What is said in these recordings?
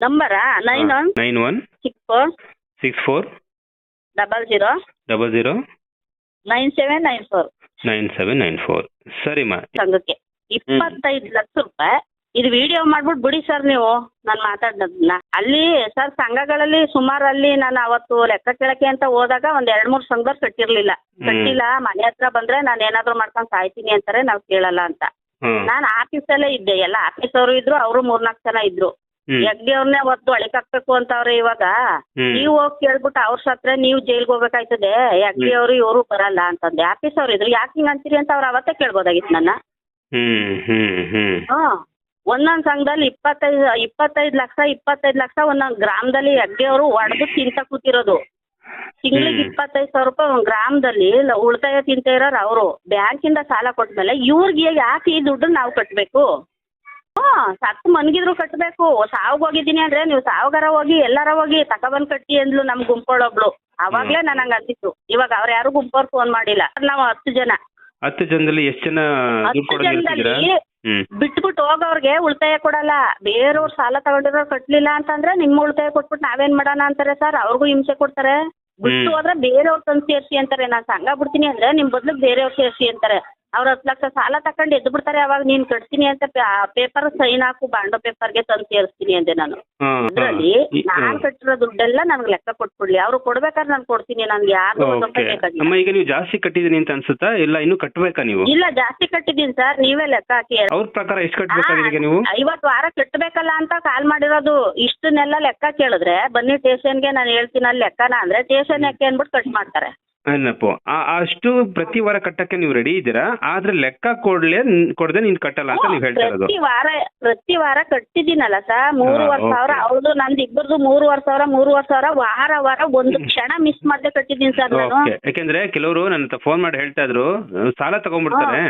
ನಂಬರಾ 91 91 64 64 00 00 9794 9794 ಸರಿಮ್ಮ. ಸಂಘಕ್ಕೆ 25 ಲಕ್ಷ ರೂಪಾಯಿ. ಇದು ವಿಡಿಯೋ ಮಾಡ್ಬಿಟ್ಟು ಬಿಡಿ ಸರ್ ನೀವು ನಾನು ಮಾತಾಡೋದನ್ನ. ಅಲ್ಲಿ ಸರ್ ಸಂಘಗಳಲ್ಲಿ ಸುಮಾರು ಅಲ್ಲಿ ನಾನು ಅವತ್ತು ಲೆಕ್ಕ ಕೇಳಕ್ಕೆ ಅಂತ ಹೋದಾಗ ಒಂದ್ 2-3 ಸಂಘದವ್ರು ಕಟ್ಟಿಲ್ಲ ಮನೆ ಹತ್ರ ಬಂದ್ರೆ ನಾನು ಏನಾದ್ರು ಮಾಡ್ಕೊಂಡು ಸಾಯ್ತೀನಿ ಅಂತಾರೆ, ನಾವು ಕೇಳಲ್ಲ ಅಂತ. ನಾನು ಆಫೀಸಲ್ಲೇ ಇದ್ದೆ, ಎಲ್ಲ ಆಫೀಸ್ ಅವರು ಇದ್ರು, ಅವರು 3-4 ಜನ ಇದ್ರು. ಹೆಗ್ಡೆ ಅವ್ರನ್ನೇ ಒದ್ದು ಅಳಿಕಾಕ್ಬೇಕು ಅಂತವ್ರೆ. ಇವಾಗ ನೀವು ಹೋಗಿ ಕೇಳ್ಬಿಟ್ಟು ಅವ್ರ ಸತ್ರ ನೀವು ಜೈಲ್ಗೆ ಹೋಗ್ಬೇಕಾಯ್ತದೆ, ಹೆಗ್ಡೆ ಅವರು ಇವರು ಬರಲ್ಲ ಅಂತಂದೆ. ಆಫೀಸ್ ಅವ್ರು ಇದ್ರು, ಯಾಕೆ ಹಿಂಗ್ ಅಂತೀರಿ ಅಂತ ಅವ್ರು ಅವತ್ತೇ ಕೇಳ್ಬೋದಾಗಿತ್ತು ನನ್ನ. ಒಂದೊಂದ್ ಸಂಘದಲ್ಲಿ 25 ಲಕ್ಷ ಒಂದೊಂದ್ ಗ್ರಾಮದಲ್ಲಿ ಹೆಗ್ಡೆ ಅವರು ಒಡೆದು ತಿಂತ ಕೂತಿರೋದು. ತಿಂಗಳಿಗೆ 25,000 ರೂಪಾಯಿ ಒಂದ್ ಗ್ರಾಮದಲ್ಲಿ ಉಳಿತಾಯ ತಿಂತ ಇರೋರು ಅವರು. ಬ್ಯಾಂಕಿಂದ ಸಾಲ ಕೊಟ್ಮೇಲೆ ಇವ್ರಿಗೆ ಯಾಕೆ ಈ ದುಡ್ಡು ನಾವು ಕಟ್ಬೇಕು? ಸತ್ತು ಮನ್ಗಿದ್ರು ಕಟ್ಬೇಕು. ಸಾವ್ಗೆ ಹೋಗಿದ್ದೀನಿ ಅಂದ್ರೆ ನೀವು ಸಾವ್ಗಾರ ಹೋಗಿ ಎಲ್ಲಾರ ಹೋಗಿ ತಕೊಬಂದ್ ಕಟ್ಟಿ ಅಂದ್ಲು ನಮ್ ಗುಂಪೊಳೊಬ್ಳು. ಅವಾಗ್ಲೇ ನಾನು ಹಂಗ ಅಂತಿತ್ತು. ಇವಾಗ ಅವ್ರು ಯಾರು ಗುಂಪವ್ರು ಫೋನ್ ಮಾಡಿಲ್ಲ. ನಾವು 10 ಜನದಲ್ಲಿ ಎಷ್ಟು ಜನ ಬಿಟ್ಬಿಟ್ಟು ಹೋಗೋರ್ಗೆ ಉಳಿತಾಯ ಕೊಡಲ್ಲ. ಬೇರೆಯವ್ರು ಸಾಲ ತಗೊಂಡಿರೋರು ಕಟ್ಲಿಲ್ಲ ಅಂತಂದ್ರೆ ನಿಮ್ಮ ಉಳಿತಾಯ ಕೊಟ್ಬಿಟ್ಟು ನಾವೇನ್ ಮಾಡೋಣ ಅಂತಾರೆ ಸರ್. ಅವ್ರಿಗೂ ಹಿಂಸೆ ಕೊಡ್ತಾರೆ. ಬಿಟ್ಟು ಹೋದ್ರೆ ಬೇರೆಯವ್ರ ತಂದು ಸೇರ್ಸಿ ಅಂತಾರೆ. ನಾನು ಸಂಘ ಬಿಡ್ತೀನಿ ಅಂದ್ರೆ ನಿಮ್ ಬದ್ಲು ಬೇರೆಯವ್ರು ಸೇರ್ಸಿ ಅಂತಾರೆ. ಅವ್ರ 10 ಲಕ್ಷ ಸಾಲ ತಕೊಂಡು ಎದ್ದು ಬಿಡ್ತಾರೆ. ಅವಾಗ ನೀನ್ ಕಟ್ತೀನಿ ಅಂತ ಪೇಪರ್ ಸೈನ್ ಹಾಕು, ಬಾಂಡೋ ಪೇಪರ್ಗೆ ತಂದು ಸೇರಿಸ್ತೀನಿ ಅಂದೆ ನಾನು. ಅದ್ರಲ್ಲಿ ನಾನ್ ಕಟ್ಟಿರೋ ದುಡ್ಡೆಲ್ಲ ನನ್ಗೆ ಲೆಕ್ಕ ಕೊಟ್ಬಿಡ್ಲಿ. ಅವ್ರು ಕೊಡ್ಬೇಕಾದ್ರೆ ನಾನು ಕೊಡ್ತೀನಿ. ನನ್ಗೆ ಯಾರು ಅಮ್ಮ ಈಗ ನೀವು ಜಾಸ್ತಿ ಕಟ್ಟಿದೀನಿ ಅಂತ ಅನ್ಸುತ್ತಾ? ಇಲ್ಲ ಇನ್ನು ಕಟ್ಟಬೇಕಾ ನೀವು? ಇಲ್ಲ, ಜಾಸ್ತಿ ಕಟ್ಟಿದ್ದೀನಿ ಸರ್. ನೀವೇ ಲೆಕ್ಕ ಹಾಕಿ. ಅವ್ರ ಪ್ರಕಾರ ಎಷ್ಟು ಕಟ್ಟಬೇಕಾಗಿದೆ ನೀವು? 50 ವಾರ ಕಟ್ಟಬೇಕಲ್ಲ ಅಂತ ಕಾಲ್ ಮಾಡಿರೋದು. ಇಷ್ಟನ್ನೆಲ್ಲ ಲೆಕ್ಕ ಕೇಳಿದ್ರೆ ಬನ್ನಿ ಸ್ಟೇಷನ್ಗೆ ನಾನು ಹೇಳ್ತೀನಿ ಅಲ್ಲಿ ಲೆಕ್ಕನ ಅಂದ್ರೆ ಸ್ಟೇಷನ್ ಯಾಕೆ ಅಂದ್ಬಿಟ್ಟು ಕಟ್ ಮಾಡ್ತಾರೆ. ಏನಪ್ಪೋ ಅಷ್ಟು ಪ್ರತಿ ವಾರ ಕಟ್ಟಕ್ಕೆ ನೀವು ರೆಡಿ ಇದ್ದೀರಾ, ಆದ್ರೆ ಲೆಕ್ಕ ಕೊಡದೆ ನೀನ್ ಕಟ್ಟಲ್ಲ ಅಂತ ನೀವು ಹೇಳ್ತಾ ಇರೋದು. ಪ್ರತಿ ವಾರ ಕಟ್ಟಿದ್ದೀನಲ್ಲ ಸರ್. 3,500 ಅವ್ರದ್ದು ನಂದು ಇಬ್ಬರದು 3,500 ವಾರ ಒಂದು ಕ್ಷಣ ಮಿಸ್ ಮಾಡದೆ ಕಟ್ಟಿದ್ದೀನಿ ಸರ್ ನಾನು. ಯಾಕೆಂದ್ರೆ ಕೆಲವರು ನನ್ನ ಫೋನ್ ಮಾಡಿ ಹೇಳ್ತಾ ಇದ್ರು ಸಾಲ ತಗೊಂಡ್ಬಿಡ್ತಾರೆ,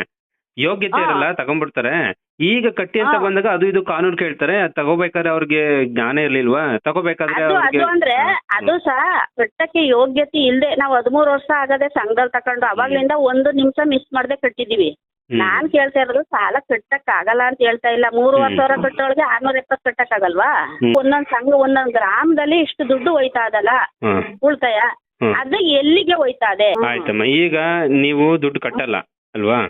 ಯೋಗ್ಯತೆ ಇರಲ್ಲ ತಗೊಂಡ್ಬಿಡ್ತಾರೆ. ಈಗ ಕಟ್ಟಿ ಅಂತ ಬಂದಾಗ ಅದು ಇದು ಕಾನೂನು ಕೇಳ್ತಾರೆ. ತಗೋಬೇಕಾದ್ರೆ ಅವ್ರಿಗೆ ಜ್ಞಾನ ಇರ್ಲಿಲ್ವಾ? ತಗೋಬೇಕಾದ್ರೆ ಅದು ಸಹ ಕಟ್ಟಕ್ಕೆ ಯೋಗ್ಯತೆ ಇಲ್ದೆ ನಾವು 13 ವರ್ಷ ಆಗದೆ ಸಂಘದಲ್ಲಿ ತಕೊಂಡು ಅವಾಗ್ಲಿಂದ 1 ನಿಮಿಷ ಮಿಸ್ ಮಾಡದೆ ಕಟ್ಟಿದೀವಿ. ನಾನ್ ಕೇಳ್ತಾ ಇರೋದು ಸಾಲ ಕಟ್ಟಕ್ ಆಗಲ್ಲ ಅಂತ ಹೇಳ್ತಾ ಇಲ್ಲ. 3,500 ಕಟ್ಟೋಳಿಗೆ 670 ಕಟ್ಟಕ್ ಆಗಲ್ವಾ? ಒಂದೊಂದ್ ಸಂಘ ಒಂದೊಂದ್ ಗ್ರಾಮದಲ್ಲಿ ಇಷ್ಟು ದುಡ್ಡು ಹೋಯ್ತಾ ಅದಲ್ಲ ಉಳಿತಾಯ, ಅದು ಎಲ್ಲಿಗೆ ಹೋಯ್ತಾ ಇದೆ? ಆಯ್ತಮ್ಮ, ಈಗ ನೀವು ದುಡ್ಡು ಕಟ್ಟಲ್ಲ ಅಲ್ವಾ?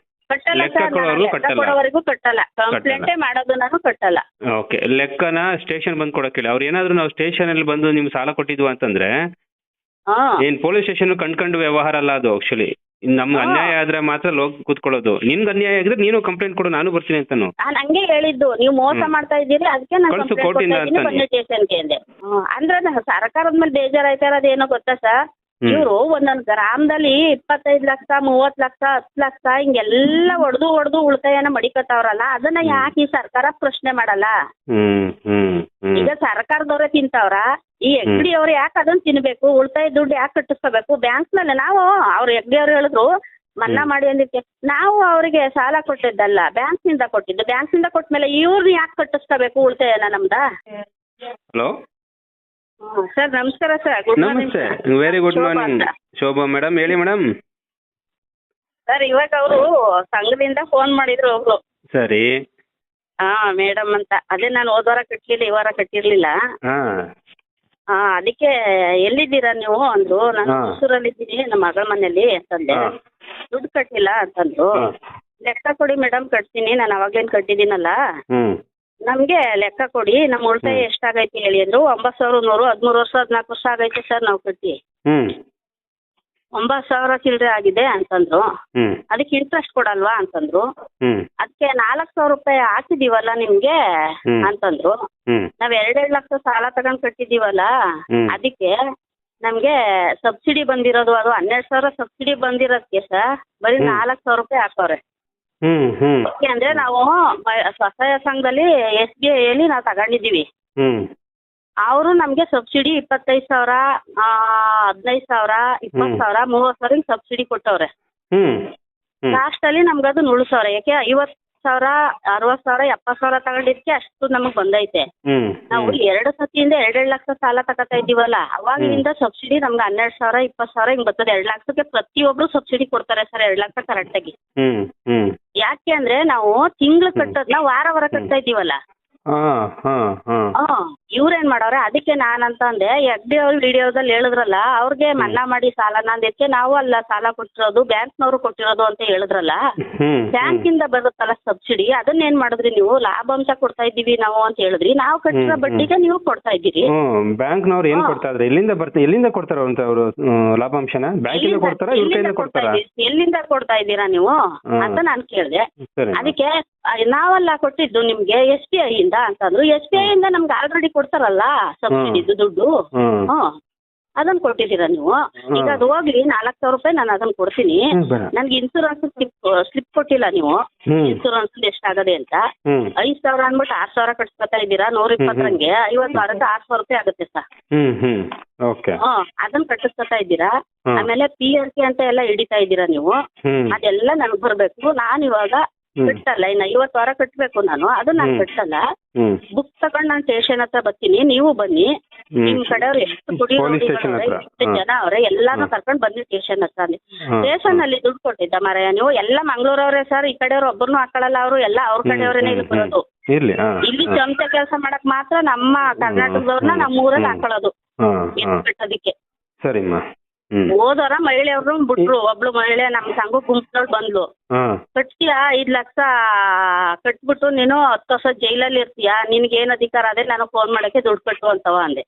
ಕೊಡೋವರೆಗೂ ಕಟ್ಟಲ್ಲ. ಕಂಪ್ಲೇಂಟೇ ಮಾಡೋದು ನಾನು ಕಟ್ಟಲ್ಲ. ಓಕೆ, ಲೆಕ್ಕನ ಸ್ಟೇಷನ್ ಬಂದ್ ಕೊಡಕ್ಕಿಲ್ಲ. ಅವ್ರು ಏನಾದ್ರು ನಾವು ಸ್ಟೇಷನ್ ಅಲ್ಲಿ ಬಂದು ನಿಮ್ಗೆ ಸಾಲ ಕೊಟ್ಟಿದ್ವು ಅಂತಂದ್ರೆ ಏನ್ ಪೊಲೀಸ್ ಸ್ಟೇಷನ್ ಕಂಡ್ಕೊಂಡು ವ್ಯವಹಾರ ಅಲ್ಲ ಅದು. ಆಕ್ಚುಲಿ ನಮ್ಗೆ ಅನ್ಯಾಯ ಆದ್ರೆ ಮಾತ್ರ ಹೋಗಿ ಕೂತ್ಕೊಳ್ಳೋದು. ನಿಮ್ಗೆ ಅನ್ಯಾಯ ಆಗಿದ್ರೆ ನೀನು ಕಂಪ್ಲೇಂಟ್ ಕೊಡು, ನಾನು ಬರ್ತೀನಿ ಅಂತ. ನಾನು ಹಂಗೆ ಹೇಳಿದ್ದು, ನೀವು ಮೋಸ ಮಾಡ್ತಾ ಇದ್ದೀರಿ ಅದಕ್ಕೆ ನಾನು ಸ್ಟೇಷನ್ಗೆ ಅಂದೆ. ಅಂದ್ರೆ ನಂಗೆ ಸರ್ಕಾರದ ಮೇಲೆ ಬೇಜಾರಾಯ್ತಾ ಇರೋದೇನೋ ಗೊತ್ತಾ ಸರ್? ಇವರು ಒಂದೊಂದು ಗ್ರಾಮದಲ್ಲಿ 25 ಲಕ್ಷ 30 ಲಕ್ಷ 10 ಲಕ್ಷ ಹಿಂಗೆಲ್ಲ ಹೊಡೆದು ಉಳಿತಾಯನ ಮಡಿಕತ್ತವ್ರಲ್ಲ, ಅದನ್ನ ಯಾಕೆ ಈ ಸರ್ಕಾರ ಪ್ರಶ್ನೆ ಮಾಡಲ್ಲ? ಈಗ ಸರ್ಕಾರದವ್ರೆ ತಿಂತವ್ರ, ಈ ಎಗ್ಡಿ ಅವ್ರು ಯಾಕೆ ಅದನ್ನ ತಿನ್ಬೇಕು? ಉಳಿತಾಯ ದುಡ್ಡು ಯಾಕೆ ಕಟ್ಟಿಸ್ಕೋಬೇಕು? ಬ್ಯಾಂಕ್ ನಲ್ಲಿ ನಾವು ಅವ್ರ ಎಗ್ಡಿ ಅವ್ರು ಹೇಳಿದ್ರು ಮನ್ನಾ ಮಾಡಿ ಅಂದಿಕ್ಕೆ, ನಾವು ಅವರಿಗೆ ಸಾಲ ಕೊಟ್ಟಿದ್ದಲ್ಲ, ಬ್ಯಾಂಕ್ ನಿಂದ ಕೊಟ್ಟಿದ್ದು. ಬ್ಯಾಂಕ್ ನಿಂದ ಕೊಟ್ಮೇಲೆ ಇವ್ರನ್ನ ಯಾಕೆ ಕಟ್ಟಿಸ್ಕೋಬೇಕು ಉಳಿತಾಯನ ನಮ್ದ? ಹಲೋ ಸರ್ ನಮಸ್ಕಾರ ಸರ್. ನಮಸ್ತೆ, very good morning. Shobha madam ಹೇಳಿ ಮೇಡಮ್. ಸರ್ ಇವಾಗ ಅವರು ಸಂಘದಿಂದ ಫೋನ್ ಮಾಡಿದ್ರು ಒಬ್ರು. ಸರಿ. ಮೇಡಮ್ ಅಂತ. ಅದೇ ನಾನು ಹೋದ ವಾರ ಕಟ್ಟಿರ್ಲಿಲ್ಲ, ಈ ವಾರ ಕಟ್ಟಿರ್ಲಿಲ್ಲ. ಅದಕ್ಕೆ ಎಲ್ಲಿದ್ದೀರಾ ನೀವು ಅಂದ್ರು. ನಾನು ಮೈಸೂರಲ್ಲಿದ್ದೀನಿ, ನಮ್ಮ ಮಗಳ ಮನೇಲಿ ಅಂತಂದೆ. ದುಡ್ಡು ಕಟ್ಟಿಲ್ಲ ಅಂತಂದ್ರು. ಲೆಕ್ಕ ಕೊಡಿ ಮೇಡಮ್ ಕಟ್ತೀನಿ, ನಾನು ಅವಾಗೇನು ಕಟ್ಟಿದ್ದೀನಲ್ಲ, ನಮ್ಗೆ ಲೆಕ್ಕ ಕೊಡಿ, ನಮ್ಮ ಉಳಿತಾಯ ಎಷ್ಟಾಗೈತಿ ಹೇಳಿ ಅಂದ್ರು. 9,100 13 ವರ್ಷ 14 ವರ್ಷ ಆಗೈತೆ ಸರ್ ನಾವು ಕಟ್ಟಿ. 9,000 ಚಿಲ್ಲರೆ ಆಗಿದೆ ಅಂತಂದ್ರು. ಅದಕ್ಕೆ ಇಂಟ್ರೆಸ್ಟ್ ಕೊಡಲ್ವಾ ಅಂತಂದ್ರು. ಅದಕ್ಕೆ 4,000 ರೂಪಾಯಿ ಹಾಕಿದೀವಲ್ಲ ನಿಮ್ಗೆ ಅಂತಂದ್ರು. ನಾವ್ 2 ಲಕ್ಷ ಸಾಲ ತಗೊಂಡ್ ಕಟ್ಟಿದೀವಲ್ಲ, ಅದಕ್ಕೆ ನಮ್ಗೆ ಸಬ್ಸಿಡಿ ಬಂದಿರೋದು ಅದು 12,000 ಸಬ್ಸಿಡಿ ಬಂದಿರೋದಕ್ಕೆ ಸರ್ ಬರೀ 4,000 ರೂಪಾಯಿ ಹಾಕವ್ರೆ. ಅಂದ್ರೆ ನಾವು ಸ್ವಸಹಾಯ ಸಂಘದಲ್ಲಿ SBI ಅಲ್ಲಿ ನಾವು ತಗೊಂಡಿದೀವಿ. ಅವರು ನಮ್ಗೆ ಸಬ್ಸಿಡಿ 25,000 15,000 20,000 30,000 ಸಬ್ಸಿಡಿ ಕೊಟ್ಟವ್ರೆ. ಲಾಸ್ಟ್ ಅಲ್ಲಿ ನಮ್ಗದು 100,000. ಯಾಕೆ 50,000 60,000 70,000 ತಗೊಂಡಿದ್ಕೆ ಅಷ್ಟು ನಮಗ್ ಬಂದೈತೆ. ನಾವು 2 ಸತಿಯಿಂದ 2 ಲಕ್ಷ ಸಾಲ ತಗೋತಾ ಇದ್ದೀವಲ್ಲ, ಅವಾಗಿನಿಂದ ಸಬ್ಸಿಡಿ ನಮ್ಗೆ 12,000 20,000 ಹಿಂಗ್ ಬರ್ತದೆ. 2 ಲಕ್ಷಕ್ಕೆ ಪ್ರತಿಯೊಬ್ರು ಸಬ್ಸಿಡಿ ಕೊಡ್ತಾರೆ ಸರ್, 2 ಲಕ್ಷ ಕರೆಕ್ಟ್ ಆಗಿ. ಯಾಕೆ ಅಂದ್ರೆ ನಾವು ತಿಂಗಳು ಕಟ್ಟೋದ್ನ ವಾರ ಕಟ್ತಾ ಇದ್ದೀವಲ್ಲ. ಇವ್ರೇನ್ ಮಾಡವ್ರೆ, ಅದಕ್ಕೆ ನಾನಂತ ಅಂದೆ ಎಫ್ಡಿ ಅವ್ರು ವಿಡಿಯೋದಲ್ಲಿ ಹೇಳಿದ್ರಲ್ಲ ಅವ್ರಿಗೆ ಮನ್ನಾ ಮಾಡಿ ಸಾಲನ ಅಂದಕ್ಕೆ ನಾವು ಅಲ್ಲ ಸಾಲ ಕೊಟ್ಟಿರೋದು ಬ್ಯಾಂಕ್ನವರು ಕೊಟ್ಟಿರೋದು ಅಂತ ಹೇಳಿದ್ರಲ್ಲ. ಬ್ಯಾಂಕ್ ಇಂದ ಬರುತ್ತಲ್ಲ ಸಬ್ಸಿಡಿ, ಅದನ್ನ ಏನ್ ಮಾಡಿದ್ರಿ ನೀವು? ಲಾಭಾಂಶ ಕೊಡ್ತಾ ಇದ್ದೀವಿ ನಾವು ಅಂತ ಹೇಳಿದ್ರಿ, ನಾವು ಕಟ್ಟಿರೋ ಬಡ್ಡಿಗೆ ನೀವು ಕೊಡ್ತಾ ಇದ್ದೀರಿ. ಬ್ಯಾಂಕ್ನವ್ರು ಏನ್ ಕೊಡ್ತಾ ಇದ್ರೆ ಎಲ್ಲಿಂದ ಕೊಡ್ತಾರ ಅಂತ ಅವರು ಲಾಭಾಂಶನ? ಬ್ಯಾಂಕಿಂದ ಕೊಡ್ತಾರ ಇವ್ರ ಕೈಯಿಂದ ಕೊಡ್ತಾರ? ಎಲ್ಲಿಂದ ಕೊಡ್ತಾ ಇದ್ದೀರಾ ನೀವು ಅಂತ ನಾನು ಕೇಳಿದೆ. ಅದಕ್ಕೆ ನಾವೆಲ್ಲ ಕೊಟ್ಟಿದ್ದು ನಿಮ್ಗೆ SBI ಇಂದ ಅಂತಂದ್ರು. SBI ಇಂದ ನಮ್ಗೆ ಆಲ್ರೆಡಿ ಕೊಡ್ತಾರಲ್ಲ ಸಬ್ಸಿಡಿದು ದುಡ್ಡು, ಅದನ್ನ ಕೊಟ್ಟಿದ್ದೀರಾ ನೀವು. ಈಗ ಅದು ಹೋಗ್ಲಿ, 4,000 ರೂಪಾಯಿ ನಾನು ಅದನ್ನ ಕೊಡ್ತೀನಿ. ನನ್ಗೆ ಇನ್ಸೂರೆನ್ಸ್ ಸ್ಲಿಪ್ ಕೊಟ್ಟಿಲ್ಲ ನೀವು, ಇನ್ಸೂರೆನ್ಸ್ ಎಷ್ಟಾಗದೆ ಅಂತ. 5,000 ಅಂದ್ಬಿಟ್ಟು 6,000 ಕಟ್ಸ್ಕೊತಾ ಇದ್ದೀರಾ. 120 50 ವಾರಕ್ಕೆ 6,000 ರೂಪಾಯಿ ಆಗುತ್ತೆ ಸರ್. ಅದನ್ನ ಕಟ್ಟಿಸ್ಕೊತಾ ಇದ್ದೀರಾ. ಆಮೇಲೆ PRK ಅಂತ ಎಲ್ಲ ಹಿಡಿತಾ ಇದ್ದೀರಾ ನೀವು. ಅದೆಲ್ಲ ನನಗ್ ಬರ್ಬೇಕು. ನಾನು ಇವಾಗ ಕಟ್ಟಲ್ಲ, ಇನ್ನು 50 ವಾರ ಕಟ್ಬೇಕು ನಾನು. ಅದು ನಾನು ಕಟ್ಟಲ್ಲ. ಬುಕ್ ತಗೊಂಡು ನಾನು ಸ್ಟೇಷನ್ ಹತ್ರ ಬರ್ತೀನಿ, ನೀವು ಬನ್ನಿ. ನಿಮ್ ಕಡೆಯವ್ರು ಎಷ್ಟು ಎಷ್ಟು ಜನ ಅವ್ರೆ ಎಲ್ಲಾನು ಕರ್ಕೊಂಡ್ ಬನ್ನಿ ಸ್ಟೇಷನ್ ಹತ್ರ. ಸ್ಟೇಷನ್ ಅಲ್ಲಿ ದುಡ್ಡು ಕೊಟ್ಟಿದ್ದ ಮಾರಾಯ ನೀವು? ಎಲ್ಲ ಮಂಗಳೂರವ್ರೆ ಸರ್. ಈ ಕಡೆಯವ್ರು ಒಬ್ಬರನ್ನು ಹಾಕೊಳ್ಳಲ್ಲ, ಅವರು ಎಲ್ಲ ಅವ್ರ ಕಡೆಯವ್ರೇನೆ ಇಲ್ಲಿ ಬರೋದು. ಇಲ್ಲಿ ಚಮಚ ಕೆಲಸ ಮಾಡಕ್ ಮಾತ್ರ ನಮ್ಮ ಕರ್ನಾಟಕದವ್ರನ್ನ ನಮ್ಮ ಊರಲ್ಲಿ ಹಾಕೊಳ್ಳೋದು ಕಟ್ಟೋದಿಕ್ಕೆ. ಹೋದವರ ಮಹಿಳೆಯವ್ರನ್ನ ಬಿಟ್ರು. ಒಬ್ಳು ಮಹಿಳೆ ನಮ್ಮ ಸಂಘ ಗುಂಪಿನವ್ರು ಬಂದ್ಲು. ಕಟ್ತೀಯಾ 5 ಲಕ್ಷ ಕಟ್ಬಿಟ್ಟು ನೀನು 10 ವರ್ಷ ಜೈಲಲ್ಲಿ ಇರ್ತೀಯಾ, ನಿನ್ಗೆ ಏನ್ ಅಧಿಕಾರ ಅದೇ ನನಗೆ ಫೋನ್ ಮಾಡಕ್ಕೆ ದುಡ್ಡು ಕಟ್ಟು ಅಂತವ ಅಂದೆ.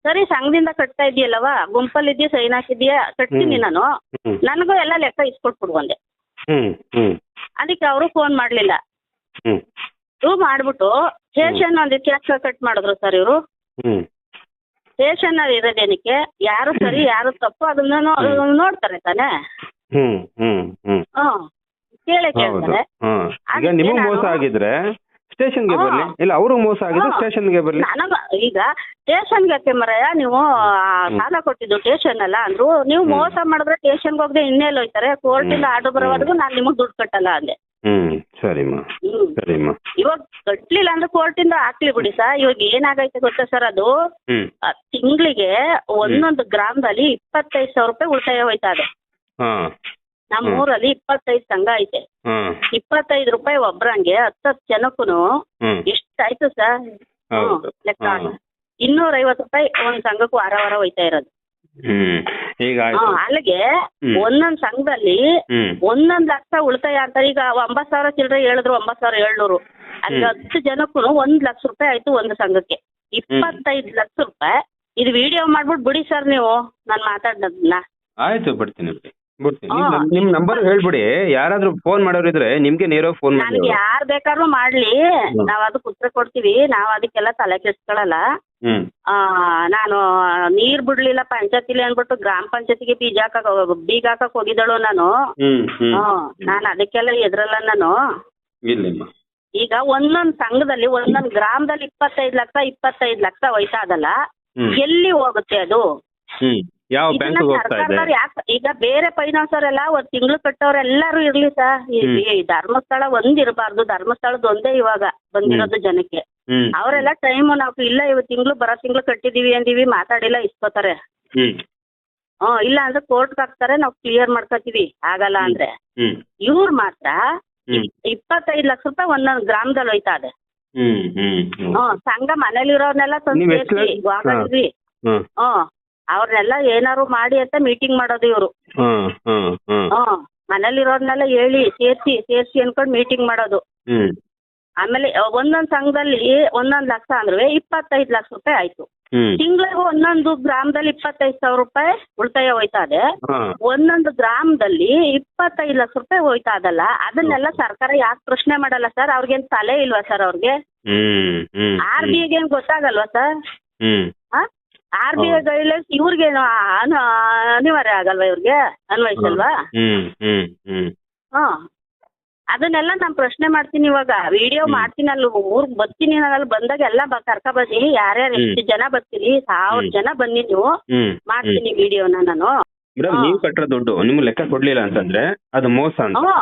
ಸರಿ, ಸಂಘದಿಂದ ಕಟ್ತಾ ಇದೆಯಲ್ಲವ, ಗುಂಪಲ್ಲಿ ಇದೆಯಾ, ಸೈನ್ ಹಾಕಿದ್ಯಾ, ಕಟ್ತೀನಿ ನಾನು, ನನಗೂ ಎಲ್ಲ ಲೆಕ್ಕ ಇಸ್ಕೊಟ್ಬಿಡು ಅಂದೆ. ಅದಕ್ಕೆ ಅವರು ಫೋನ್ ಮಾಡ್ಲಿಲ್ಲ. ಇವ್ರು ಮಾಡ್ಬಿಟ್ಟು ಸ್ಟೇಷನ್ ಒಂದು ಕ್ಯಾಶ್ ಕಟ್ ಮಾಡಿದ್ರು ಸರ್ ಇವರು. ಸ್ಟೇಷನ್ ಅಲ್ಲಿ ಇರೋದೇನಕ್ಕೆ? ಯಾರು ಸರಿ ಯಾರು ತಪ್ಪು ಅದನ್ನ ನೋಡ್ತಾರೆ ತಾನೆ. ಕೇಳ್ತಾರೆ. ಈಗ ನಿಮಗೆ ಮೋಸ ಆಗಿದ್ರೆ ಸ್ಟೇಷನ್ಗೆ ಬರ್ಲಿ, ಇಲ್ಲ ಅವರು ಮೋಸ ಆಗಿದ್ರೆ ಸ್ಟೇಷನ್ಗೆ ಬರ್ಲಿ. ಈಗ ಸ್ಟೇಷನ್ಗೆ ಯಾಕೆ ಮರಯ್ಯ ನೀವು ಸಾಲ ಕೊಟ್ಟಿದ್ದು ಸ್ಟೇಷನ್ ಅಲ್ಲ ಅಂದ್ರು. ನೀವು ಮೋಸ ಮಾಡಿದ್ರೆ ಸ್ಟೇಷನ್ಗೆ ಹೋಗದೆ ಇನ್ನೆಲ್ಲ ಹೋಯ್ತಾರೆ. ಕೋರ್ಟಿಂದ ಆರ್ಡರ್ ಬರೋವರೆಗೂ ನಾನು ನಿಮಗ್ ದುಡ್ಡು ಕಟ್ಟಲ್ಲ ಅಂದೆ. ಸರಿಮ್ಮ. ಇವಾಗ ಕಟ್ಲಿಲ್ಲ ಅಂದ್ರೆ ಕೋರ್ಟಿಂದ ಹಾಕ್ಲಿ ಬಿಡಿ ಸರ್. ಇವಾಗ ಏನಾಗೈತೆ ಗೊತ್ತಾ ಸರ್, ಅದು ತಿಂಗಳಿಗೆ ಒಂದೊಂದು ಗ್ರಾಮದಲ್ಲಿ 25,000 ರೂಪಾಯಿ ಉಳಿತಾಯ ಹೋಯ್ತಾ ಇದೆ. ನಮ್ಮ ಊರಲ್ಲಿ 25 ಸಂಘ ಐತೆ. 25 ರೂಪಾಯಿ ಒಬ್ರಂಗೆ 10 ಜನಕ್ಕೂ ಎಷ್ಟಾಯ್ತು ಸರ್ ಲೆಕ್ಕ? 250 ರೂಪಾಯಿ ಒಂದ್ ಸಂಘಕ್ಕೂ ವಾರ ಹೋಯ್ತಾ ಇರೋದು. ಅಲ್ಲಿಗೆ ಒಂದೊಂದ್ ಸಂಘದಲ್ಲಿ 1 ಲಕ್ಷ ಉಳಿತಾಯ ಅಂತಾರೆ. ಈಗ 9,000 ಚಿಲ್ಲರೆ ಹೇಳಿದ್ರು, 9,700. ಅಲ್ಲಿ 10 ಜನಕ್ಕೂ 1 ಲಕ್ಷ ರೂಪಾಯಿ ಆಯ್ತು ಒಂದು ಸಂಘಕ್ಕೆ. 25 ಲಕ್ಷ ರೂಪಾಯಿ. ಇದು ವಿಡಿಯೋ ಮಾಡ್ಬಿಟ್ಟು ಬಿಡಿ ಸರ್ ನೀವು ನಾನು ಮಾತಾಡ್ದನ್ನ. ಆಯ್ತು, ಬಿಡ್ತೀನಿ. ನಿಮ್ ನಂಬರ್ ಹೇಳ್ಬಿಡಿ. ಯಾರಾದ್ರೂ ಫೋನ್ ಮಾಡೋರಿದ್ರೆ ನಿಮ್ಗೆ ನೇರ ಫೋನ್ ಮಾಡಿ. ನನಗೆ ಯಾರು ಬೇಕಾದ್ರೂ ಮಾಡ್ಲಿ, ನಾವ್ ಅದಕ್ಕೆ ಉತ್ತರ ಕೊಡ್ತೀವಿ. ನಾವ್ ಅದಕ್ಕೆಲ್ಲ ತಲೆ ಕೆಡ್ಸ್ಕೊಳಲ್ಲ. ನಾನು ನೀರ್ ಬಿಡ್ಲಿಲ್ಲ ಪಂಚಾಯತಿಲಿ ಅನ್ಬಿಟ್ಟು ಗ್ರಾಮ ಪಂಚಾಯತಿಗೆ ಬೀಗ ಹಾಕಕ್ ಹೋಗಿದ್ದಳು ನಾನು. ನಾನು ಅದಕ್ಕೆಲ್ಲ ಎದ್ರಲ್ಲ ನಾನು. ಈಗ ಒಂದೊಂದ್ ಸಂಘದಲ್ಲಿ ಒಂದೊಂದ್ ಗ್ರಾಮದಲ್ಲಿ 25 ಲಕ್ಷ ಹೋಯ್ತಾ ಅದಲ್ಲ, ಎಲ್ಲಿ ಹೋಗುತ್ತೆ ಅದು? ಯಾವ ಬ್ಯಾಂಕ್ ಹೋಗ್ತಾ ಇದೆ? ಈಗ ಬೇರೆ ಫೈನಾನ್ಸರ್ ಎಲ್ಲ ಒಂದ್ ತಿಂಗಳು ಕಟ್ಟೋರೆಲ್ಲಾರು ಇರ್ಲಿ ಸರ್. ಈ ಧರ್ಮಸ್ಥಳ ಇರಬಾರ್ದು. ಧರ್ಮಸ್ಥಳದ ಒಂದೇ ಇವಾಗ ಬಂದಿರೋದು ಜನಕ್ಕೆ. ಅವರೆಲ್ಲ ಟೈಮ್ ನಾವು ಇಲ್ಲ ಇವತ್ತು ತಿಂಗಳು ಬರೋ ತಿಂಗಳು ಕಟ್ಟಿದೀವಿ ಅಂದಿವಿ, ಮಾತಾಡಿಲ್ಲ ಇಸ್ಕೋತಾರೆ. ಇಲ್ಲ ಅಂದ್ರೆ ಕೋರ್ಟ್ಗೆ ಹಾಕ್ತಾರೆ, ನಾವು ಕ್ಲಿಯರ್ ಮಾಡ್ಕೋತೀವಿ. ಆಗಲ್ಲ ಅಂದ್ರೆ ಇವ್ರು ಮಾತ್ರ 25 ಲಕ್ಷ ರೂಪಾಯಿ ಒಂದೊಂದು ಗ್ರಾಮದಲ್ಲಿ ಹೋಯ್ತಾ ಇದೆ. ಸಂಘ ಮನೇಲಿರೋರ್ನೆಲ್ಲ ತಂದ್ರಿ ಅವ್ರನ್ನೆಲ್ಲ ಏನಾರು ಮಾಡಿ ಅಂತ ಮೀಟಿಂಗ್ ಮಾಡೋದು ಇವರು. ಮನೇಲಿರೋರ್ನೆಲ್ಲ ಹೇಳಿ ಸೇರ್ಸಿ ಅನ್ಕೊಂಡ್ ಮೀಟಿಂಗ್ ಮಾಡೋದು. ಆಮೇಲೆ ಒಂದೊಂದ್ ಸಂಘದಲ್ಲಿ 1 ಲಕ್ಷ ಅಂದ್ರೆ 25 ಲಕ್ಷ ರೂಪಾಯಿ ಆಯ್ತು. ತಿಂಗಳಿಗೆ ಒಂದೊಂದು ಗ್ರಾಮದಲ್ಲಿ 25,000 ರೂಪಾಯಿ ಉಳಿತಾಯ ಹೋಯ್ತಾ ಇದೆ. ಒಂದೊಂದು ಗ್ರಾಮದಲ್ಲಿ 25 ಲಕ್ಷ ರೂಪಾಯಿ ಹೋಯ್ತಾ ಅದಲ್ಲ. ಅದನ್ನೆಲ್ಲ ಸರ್ಕಾರ ಯಾಕೆ ಪ್ರಶ್ನೆ ಮಾಡಲ್ಲ ಸರ್? ಅವ್ರಿಗೇನ್ ತಲೆ ಇಲ್ವಾ ಸರ್ ಅವ್ರಿಗೆ? RBI ಏನ್ ಗೊತ್ತಾಗಲ್ವಾ ಸರ್? RBI ಗೈಡ್ಲೈನ್ಸ್ ಇವ್ರಿಗೇನು ಅನಿವಾರ್ಯ ಆಗಲ್ವಾ? ಇವ್ರಿಗೆ ಅನ್ವಯಿಸಲ್ವಾ? ಅದನ್ನೆಲ್ಲ ನಾನು ಪ್ರಶ್ನೆ ಮಾಡ್ತೀನಿ. ಇವಾಗ ವಿಡಿಯೋ ಮಾಡ್ತೀನಿ, ಅಲ್ಲಿ ಊರ್ಗ್ ಬರ್ತೀನಿ. ನಾನು ಅಲ್ಲಿ ಬಂದಾಗ ಎಲ್ಲ ಕರ್ಕ ಬನ್ನಿ. ಯಾರ್ಯಾರು ಎಷ್ಟು ಜನ ಬರ್ತೀರಿ? 1000 ಜನ ಬನ್ನಿ, ನೀವು ಮಾಡ್ತೀನಿ ವಿಡಿಯೋನ ನಾನು. ನೀವು ಕಟ್ಟೋ ದುಡ್ಡು ನಿಮ್ಗೆ ಲೆಕ್ಕ ಕೊಡ್ಲಿಲ್ಲ ಅಂತಂದ್ರೆ ಅದು ಮೋಸ ಅಂತ.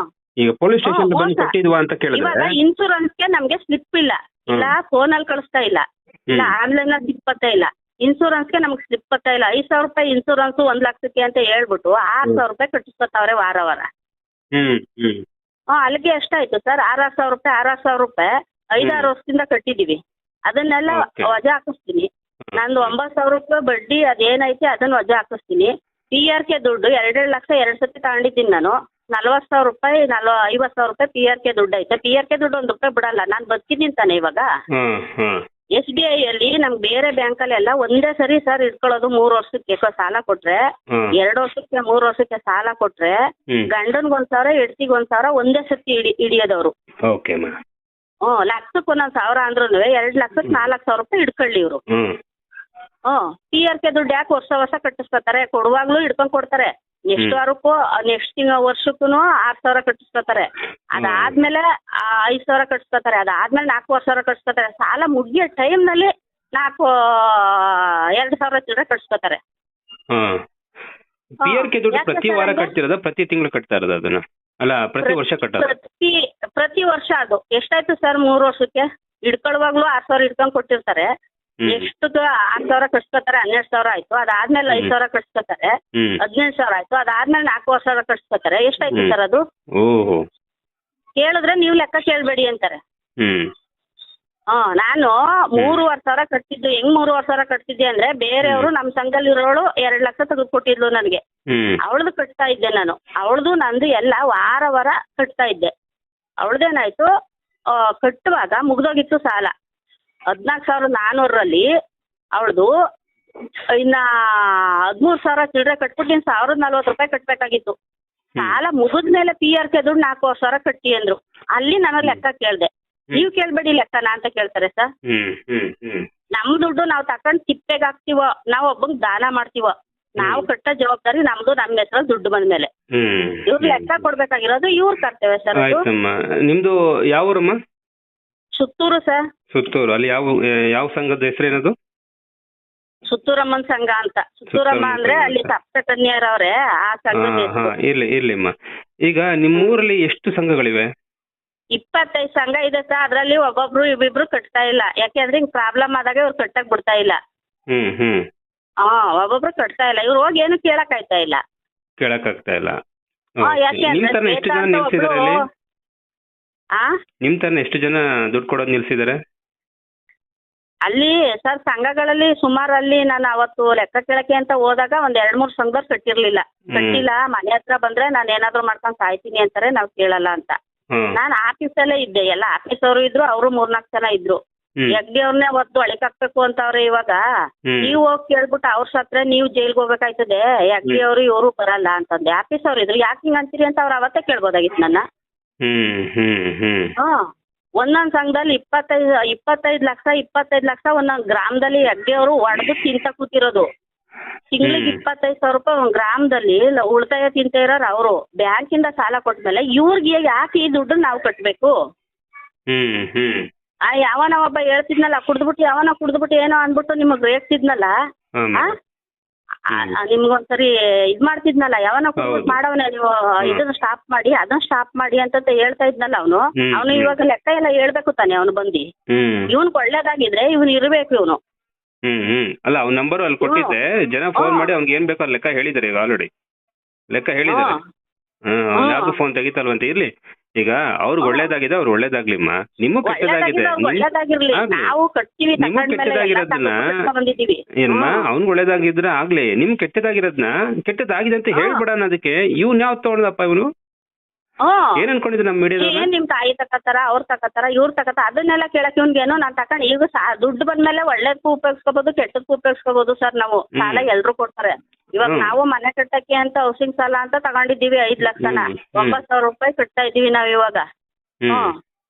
ಈಗ ಪೊಲೀಸ್ ಸ್ಟೇಷನ್ ಬಂದು ಕಟ್ಟಿದ್ವಾ ಅಂತ ಕೇಳಿದ್ರೆ, ಇವಾಗ ಇನ್ಸೂರೆನ್ಸ್ಗೆ ನಮ್ಗೆ ಸ್ಲಿಪ್ ಇಲ್ಲ, ಇಲ್ಲ ಫೋನಲ್ಲಿ ಕಳಿಸ್ತಾ ಇಲ್ಲ, ಇಲ್ಲ ಆನ್ಲೈನ್ ಅಲ್ಲಿ ಸಿಪ್ಪತ್ತ ಇಲ್ಲ. ಇನ್ಸೂರೆನ್ಸ್ಗೆ ನಮ್ಗೆ ಸ್ಲಿಪ್ ಬರ್ತಾ ಇಲ್ಲ. 5,000 ರೂಪಾಯಿ ಇನ್ಸೂರೆನ್ಸ್ 1 ಲಕ್ಷಕ್ಕೆ ಅಂತ ಹೇಳ್ಬಿಟ್ಟು 6,000 ರೂಪಾಯಿ ಕಟ್ಟಿಸ್ಕೊತಾವ್ರೆ ವಾರ. ಅಲ್ಲಿಗೆ ಎಷ್ಟಾಯ್ತು ಸರ್? 6,000 ರೂಪಾಯಿ 5-6 ವರ್ಷದಿಂದ ಕಟ್ಟಿದೀವಿ. ಅದನ್ನೆಲ್ಲ Okay. ವಜಾ ಹಾಕಿಸ್ತೀನಿ. ನಂದು 9,000 ರೂಪಾಯಿ ಬಡ್ಡಿ ಅದೇನೈತೆ ಅದನ್ನ ವಜಾ ಹಾಕಿಸ್ತೀನಿ. PRK ದುಡ್ಡು 2 ಲಕ್ಷ 2 ಸತಿ ತಗೊಂಡಿದ್ದೀನಿ ನಾನು. 40,000 ರೂಪಾಯಿ 50,000 ರೂಪಾಯಿ PRK ದುಡ್ಡು ಐತೆ. PRK ದುಡ್ಡು 1 ರೂಪಾಯಿ ಬಿಡಲ್ಲ, ನಾನು ಬದುಕಿದ್ದೀನಿ ತಾನೆ ಇವಾಗ. SBI ಅಲ್ಲಿ ನಮ್ಗೆ ಬೇರೆ ಬ್ಯಾಂಕಲ್ಲಿ ಎಲ್ಲ ಒಂದೇ ಸರಿ ಸರ್ ಇಟ್ಕೊಳ್ಳೋದು 3 ವರ್ಷಕ್ಕೆ ಸಾಲ ಕೊಟ್ರೆ, 2 ವರ್ಷಕ್ಕೆ 3 ವರ್ಷಕ್ಕೆ ಸಾಲ ಕೊಟ್ರೆ ಗಂಡನ್ಗೆ 1,000 ಹೆಂಡ್ತಿಗೆ 1,000 ಒಂದೇ ಸತಿ ಹಿಡಿಯೋದವ್ರು. ಓಕೆ ಲಕ್ಷಕ್ಕೆ 1,000 ಅಂದ್ರೂ 2 ಲಕ್ಷಕ್ಕೆ 4,000 ರೂಪಾಯಿ ಇಟ್ಕೊಳ್ಳಿ ಇವರು. PRK ದುಡ್ಡು ಯಾಕೆ ವರ್ಷ ಕಟ್ಟಿಸ್ಕೊತಾರೆ? ಕೊಡುವಾಗ್ಲೂ ಹಿಡ್ಕೊಂಡ್ ಕೊಡ್ತಾರೆ. ನೆಕ್ಸ್ಟ್ ವಾರಕ್ಕೂ ನೆಕ್ಸ್ಟ್ ವರ್ಷಕ್ಕೂ 6,000 ಕಟ್ಟಿಸ್ಕೊತಾರೆ. ಅದಾದ್ಮೇಲೆ 5,000 ಕಟ್ಟಿಸ್ಕೊತಾರೆ. ಅದಾದ್ಮೇಲೆ 4,000 ಕಟ್ಟಿಸ್ಕೊತಾರೆ. ಸಾಲ ಮುಗಿಯೋ ಟೈಮ್ನಲ್ಲಿ 2,000 ಚಿಲ್ಲರೆ ಕಟ್ಟಿಸ್ಕೊತಾರೆ. PRK ದುಡ್ಡು ಪ್ರತಿ ವಾರ ಕಟ್ತಿರೋದ ಪ್ರತಿ ತಿಂಗಳು ಕಟ್ತಾ ಇರೋದು ಅದನ್ನ? ಅಲ್ಲ, ಪ್ರತಿ ವರ್ಷ ಕಟ್ಟೋದು? ಪ್ರತಿ ವರ್ಷ. ಅದು ಎಷ್ಟಾಯ್ತು ಸರ್ 3 ವರ್ಷಕ್ಕೆ? ಹಿಡ್ಕೊಳ್ಳುವಾಗ್ಲೂ 6,000 ಹಿಡ್ಕೊಂಡ್ ಕೊಟ್ಟಿರ್ತಾರೆ. ನೆಕ್ಸ್ಟ್ 6,000 ಕಟ್ಸ್ಕೊತಾರೆ, 12,000 ಆಯ್ತು. ಅದಾದ್ಮೇಲೆ 5,000 ಕಟ್ಸ್ಕೊತಾರೆ, 15,000 ಆಯ್ತು. ಅದಾದ್ಮೇಲೆ 4,000 ಕಟ್ಸ್ಕೊತಾರೆ. ಎಷ್ಟಾಯ್ತು ಸರ್ ಅದು? ಕೇಳಿದ್ರೆ ನೀವು ಲೆಕ್ಕ ಕೇಳ್ಬೇಡಿ ಅಂತಾರೆ. ನಾನು 3,500 ಕಟ್ತಿದ್ದು. ಹೆಂಗ್ 3,500 ಕಟ್ತಿದ್ದೆ ಅಂದ್ರೆ, ಬೇರೆಯವರು ನಮ್ ಸಂಘದಲ್ಲಿರೋಳು 2 ಲಕ್ಷ ತೆಗೆದು ಕೊಟ್ಟಿದ್ಲು ನನಗೆ. ಅವಳದು ಕಟ್ತಾ ಇದ್ದೆ ನಾನು. ಅವಳದು ನಂದು ಎಲ್ಲ ವಾರ ಕಟ್ತಾ ಇದ್ದೆ. ಅವಳದೇನಾಯ್ತು, ಕಟ್ಟುವಾಗ ಮುಗ್ದೋಗಿತ್ತು ಸಾಲ 14,400ರಲ್ಲಿ. ಅವಳದು ಇನ್ನ 13,000 ಚಿಲ್ಲರೆ ಕಟ್ಬಿಟ್ಟು 1,040 ರೂಪಾಯಿ ಕಟ್ಬೇಕಾಗಿತ್ತು. ಸಾಲ ಮುಗಿದ್ಮೇಲೆ PRK ದುಡ್ಡು 4,000 ಕಟ್ಟಿ ಅಂದ್ರು. ಅಲ್ಲಿ ನಾನು ಲೆಕ್ಕ ಕೇಳ್ದೆ. ನೀವು ಕೇಳ್ಬೇಡಿ ಲೆಕ್ಕನ ಅಂತ ಕೇಳ್ತಾರೆ ಸರ್. ನಮ್ ದುಡ್ಡು ನಾವು ತಕೊಂಡ್ ತಿಪ್ಪೆಗೆ ಹಾಕ್ತಿವೋ, ನಾವು ಒಬ್ಬಂಗ್ ದಾನ ಮಾಡ್ತೀವೋ, ನಾವು ಕಟ್ಟೋ ಜವಾಬ್ದಾರಿ ನಮ್ದು. ನಮ್ಮ ಹೆಸರು ದುಡ್ಡು ಬಂದ್ಮೇಲೆ ಇವ್ರ ಲೆಕ್ಕ ಕೊಡ್ಬೇಕಾಗಿರೋದು ಇವ್ರ ಕರ್ತವ್ಯ ಸರ್. ನಿಮ್ದು ಯಾವ ಊರಮ್ಮ? ಸುತ್ತೂರು ಸರ್. ಸುತ್ತೂರು. ಅಲ್ಲಿ ಯಾವ ಸಂಘದ ಹೆಸರೇನದು? ಸುತ್ತೂರಮ್ಮನ ಸಂಘ ಅಂತ. ಸುತ್ತೂರಮ್ಮ ಅಂದ್ರೆ ಅಲ್ಲಿ ಸಪ್ತ ಕನ್ಯಾರವ್ರೆ, ಆ ಸಂಘದ ಹೆಸರು. ಇರ್ಲಿಮ್ಮ. ಈಗ ನಿಮ್ಮ ಊರಲ್ಲಿ ಎಷ್ಟು ಸಂಘಗಳಿವೆ? 25 ಸಂಘ ಇದೆ ಸರ್. ಅದ್ರಲ್ಲಿ ಒಬ್ಬೊಬ್ರು ಇಬ್ಬಿಬ್ರು ಕಟ್ತಾ ಇಲ್ಲ. ಯಾಕೆಂದ್ರೆ ಹಿಂಗ್ ಪ್ರಾಬ್ಲಮ್ ಆದಾಗ ಇವ್ರು ಕಟ್ಟಕ್ ಬಿಡ್ತಾ ಇಲ್ಲ. ಒಬ್ಬೊಬ್ರು ಕಟ್ತಾ ಇಲ್ಲ. ಇವ್ರು ಹೋಗಿ ಏನು ಕೇಳಕ್ ಆಗ್ತಾ ಇಲ್ಲ. ನಿಮ್ ತರ ಎಷ್ಟು ಜನ ದುಡ್ಡು ಕೊಡೋದು ನಿಲ್ಸಿದಾರೆ ಅಲ್ಲಿ ಸರ್? ಸಂಘಗಳಲ್ಲಿ ಸುಮಾರು ಅಲ್ಲಿ ನಾನು ಅವತ್ತು ಲೆಕ್ಕ ಕೇಳಕ್ಕೆ ಅಂತ ಹೋದಾಗ 2-3 ಸಂಘದವ್ರು ಕಟ್ಟಿಲ್ಲ. ಮನೆ ಹತ್ರ ಬಂದ್ರೆ ನಾನು ಏನಾದ್ರು ಮಾಡ್ಕೊಂಡ್ ಸಾಯ್ತೀನಿ ಅಂತಾರೆ, ನಾವ್ ಕೇಳಲ್ಲ ಅಂತ. ನಾನು ಆಫೀಸಲ್ಲೇ ಇದ್ದೆ. ಎಲ್ಲ ಆಫೀಸ್ ಅವರು ಇದ್ರು, ಅವರು 3-4 ಜನ ಇದ್ರು. ಹೆಗ್ಡೆ ಅವ್ರನ್ನೇ ಒದ್ದು ಅಳಿಕ್ ಹಾಕ್ಬೇಕು ಅಂತವ್ರೆ ಇವಾಗ. ನೀವು ಹೋಗಿ ಕೇಳ್ಬಿಟ್ಟು ಅವ್ರ ಸತ್ರ ನೀವು ಜೈಲ್ಗೆ ಹೋಗ್ಬೇಕಾಯ್ತದೆ. ಹೆಗ್ಡೆ ಅವರು ಇವರು ಬರಲ್ಲ ಅಂತಂದೆ. ಆಫೀಸ್ ಅವ್ರು ಇದ್ರು. ಯಾಕೆ ಹಿಂಗ್ ಅಂತೀರಿ ಅಂತ ಅವ್ರು ಅವತ್ತೇ ಕೇಳ್ಬೋದಾಗಿತ್ತು ನನ್ನ. ಒಂದೊಂದ್ ಸಂಘದಲ್ಲಿ 25 ಲಕ್ಷ ಒಂದೊಂದ್ ಗ್ರಾಮದಲ್ಲಿ ಹೆಗ್ಡೆ ಅವರು ಒಡೆದು ತಿಂತ ಕೂತಿರೋದು. ತಿಂಗಳಿಗೆ 25,000 ರೂಪಾಯಿ ಒಂದ್ ಗ್ರಾಮದಲ್ಲಿ ಉಳಿತಾಯ ತಿಂತ ಇರೋರು ಅವರು. ಬ್ಯಾಂಕಿಂದ ಸಾಲ ಕೊಟ್ಮೇಲೆ ಇವ್ರಿಗೆ ಯಾಕೆ ಈ ದುಡ್ಡು ನಾವು ಕಟ್ಬೇಕು? ಯಾವನ ಒಬ್ಬ ಹೇಳ್ತಿದ್ನಲ್ಲ, ಕುಡ್ದ್ಬಿಟ್ಟು ಏನೋ ಅನ್ಬಿಟ್ಟು ನಿಮಗ್ ರೇಗ್ತಿದ್ನಲ್ಲ, ನಿಮ್ಗೊಂದ್ಸರಿ ಇದ್ ಮಾಡ್ತಿದ್ನಲ್ಲ, ಯಾವನ ಕುಡ್ಬಿಟ್ಟು ಮಾಡವನೆ, ನೀವು ಇದನ್ನ ಸ್ಟಾಪ್ ಮಾಡಿ ಅದನ್ನ ಸ್ಟಾಪ್ ಮಾಡಿ ಅಂತ ಹೇಳ್ತಾ ಇದ್ನಲ್ಲ ಅವನು ಇವಾಗ ಲೆಕ್ಕ ಎಲ್ಲ ಹೇಳ್ಬೇಕು ತಾನೆ. ಅವನು ಬಂದು ಇವನ್ಗೆ ಒಳ್ಳೇದಾಗಿದ್ರೆ ಇವನು ಇರ್ಬೇಕು ಇವನು. ಅಲ್ಲ, ಅವ್ನ ನಂಬರ್ ಅಲ್ಲಿ ಕೊಟ್ಟಿದ್ದೆ. ಜನ ಫೋನ್ ಮಾಡಿ ಅವ್ನಿಗೆ ಏನ್ ಬೇಕೋ ಲೆಕ್ಕ ಹೇಳಿದಾರೆ. ಈಗ ಆಲ್ರೆಡಿ ಲೆಕ್ಕ ಹೇಳಿದಾರೆ. ಯಾವ್ದು ಫೋನ್ ತೆಗಿತಲ್ವಂತ. ಇರ್ಲಿ, ಈಗ ಅವ್ರಿಗೆ ಒಳ್ಳೇದಾಗಿದೆ, ಅವ್ರು ಒಳ್ಳೇದಾಗ್ಲಿಮ್ಮ. ನಿಮಗ್ ಕೆಟ್ಟದಾಗಿದೆ, ನಿಮಗ್ ಕೆಟ್ಟದಾಗಿರೋದನ್ನ ಏನಮ್ಮ, ಅವ್ನ್ಗೆ ಒಳ್ಳೇದಾಗಿದ್ರೆ ಆಗ್ಲಿ. ನಿಮ್ಗೆ ಕೆಟ್ಟದಾಗಿರೋದ್ನ ಕೆಟ್ಟದಾಗಿದೆ ಅಂತ ಹೇಳ್ಬಿಡೋಣ. ಅದಕ್ಕೆ ಇವ್ನ್ ಯಾವ್ ತಗೊಳ್ದಪ್ಪ ಇವನು? ಏನ್ ಅನ್ಕೊಂಡಿದ್ದೆ ನಮ್ಮ ಮೀಡಿಯಾದವ್ರು? ನಿಮ್ ತಾಯಿ ತಕತಾರ, ಅವ್ರ ತಕತಾರ, ಇವ್ರ ತಕತಾರ, ಅದನ್ನೆಲ್ಲ ಕೇಳಕ್ ಇವ್ನ್ಗೇನೋ ನಾನ್ ತಕೊಂಡ್ ಈಗ ದುಡ್ಡು ಬಂದ್ಮೇಲೆ ಒಳ್ಳೇದಕ್ಕೂ ಉಪಯೋಗಿಸ್ಕೋಬಹುದು, ಕೆಟ್ಟದಕ್ಕೂ ಉಪಯೋಗಿಸ್ಕೋಬಹುದು ಸರ್. ನಾವು ಸಾಲ ಎಲ್ರು ಕೊಡ್ತಾರೆ. ಇವಾಗ ನಾವು ಮನೆ ಕಟ್ಟಕ್ಕೆ ಅಂತ ಹೌಸಿಂಗ್ ಸಾಲ ಅಂತ ತಗೊಂಡಿದ್ದೀವಿ 5 ಲಕ್ಷನ. 9,000 ರೂಪಾಯಿ ಕಟ್ತಾ ಇದೀವಿ ನಾವ್ ಇವಾಗ.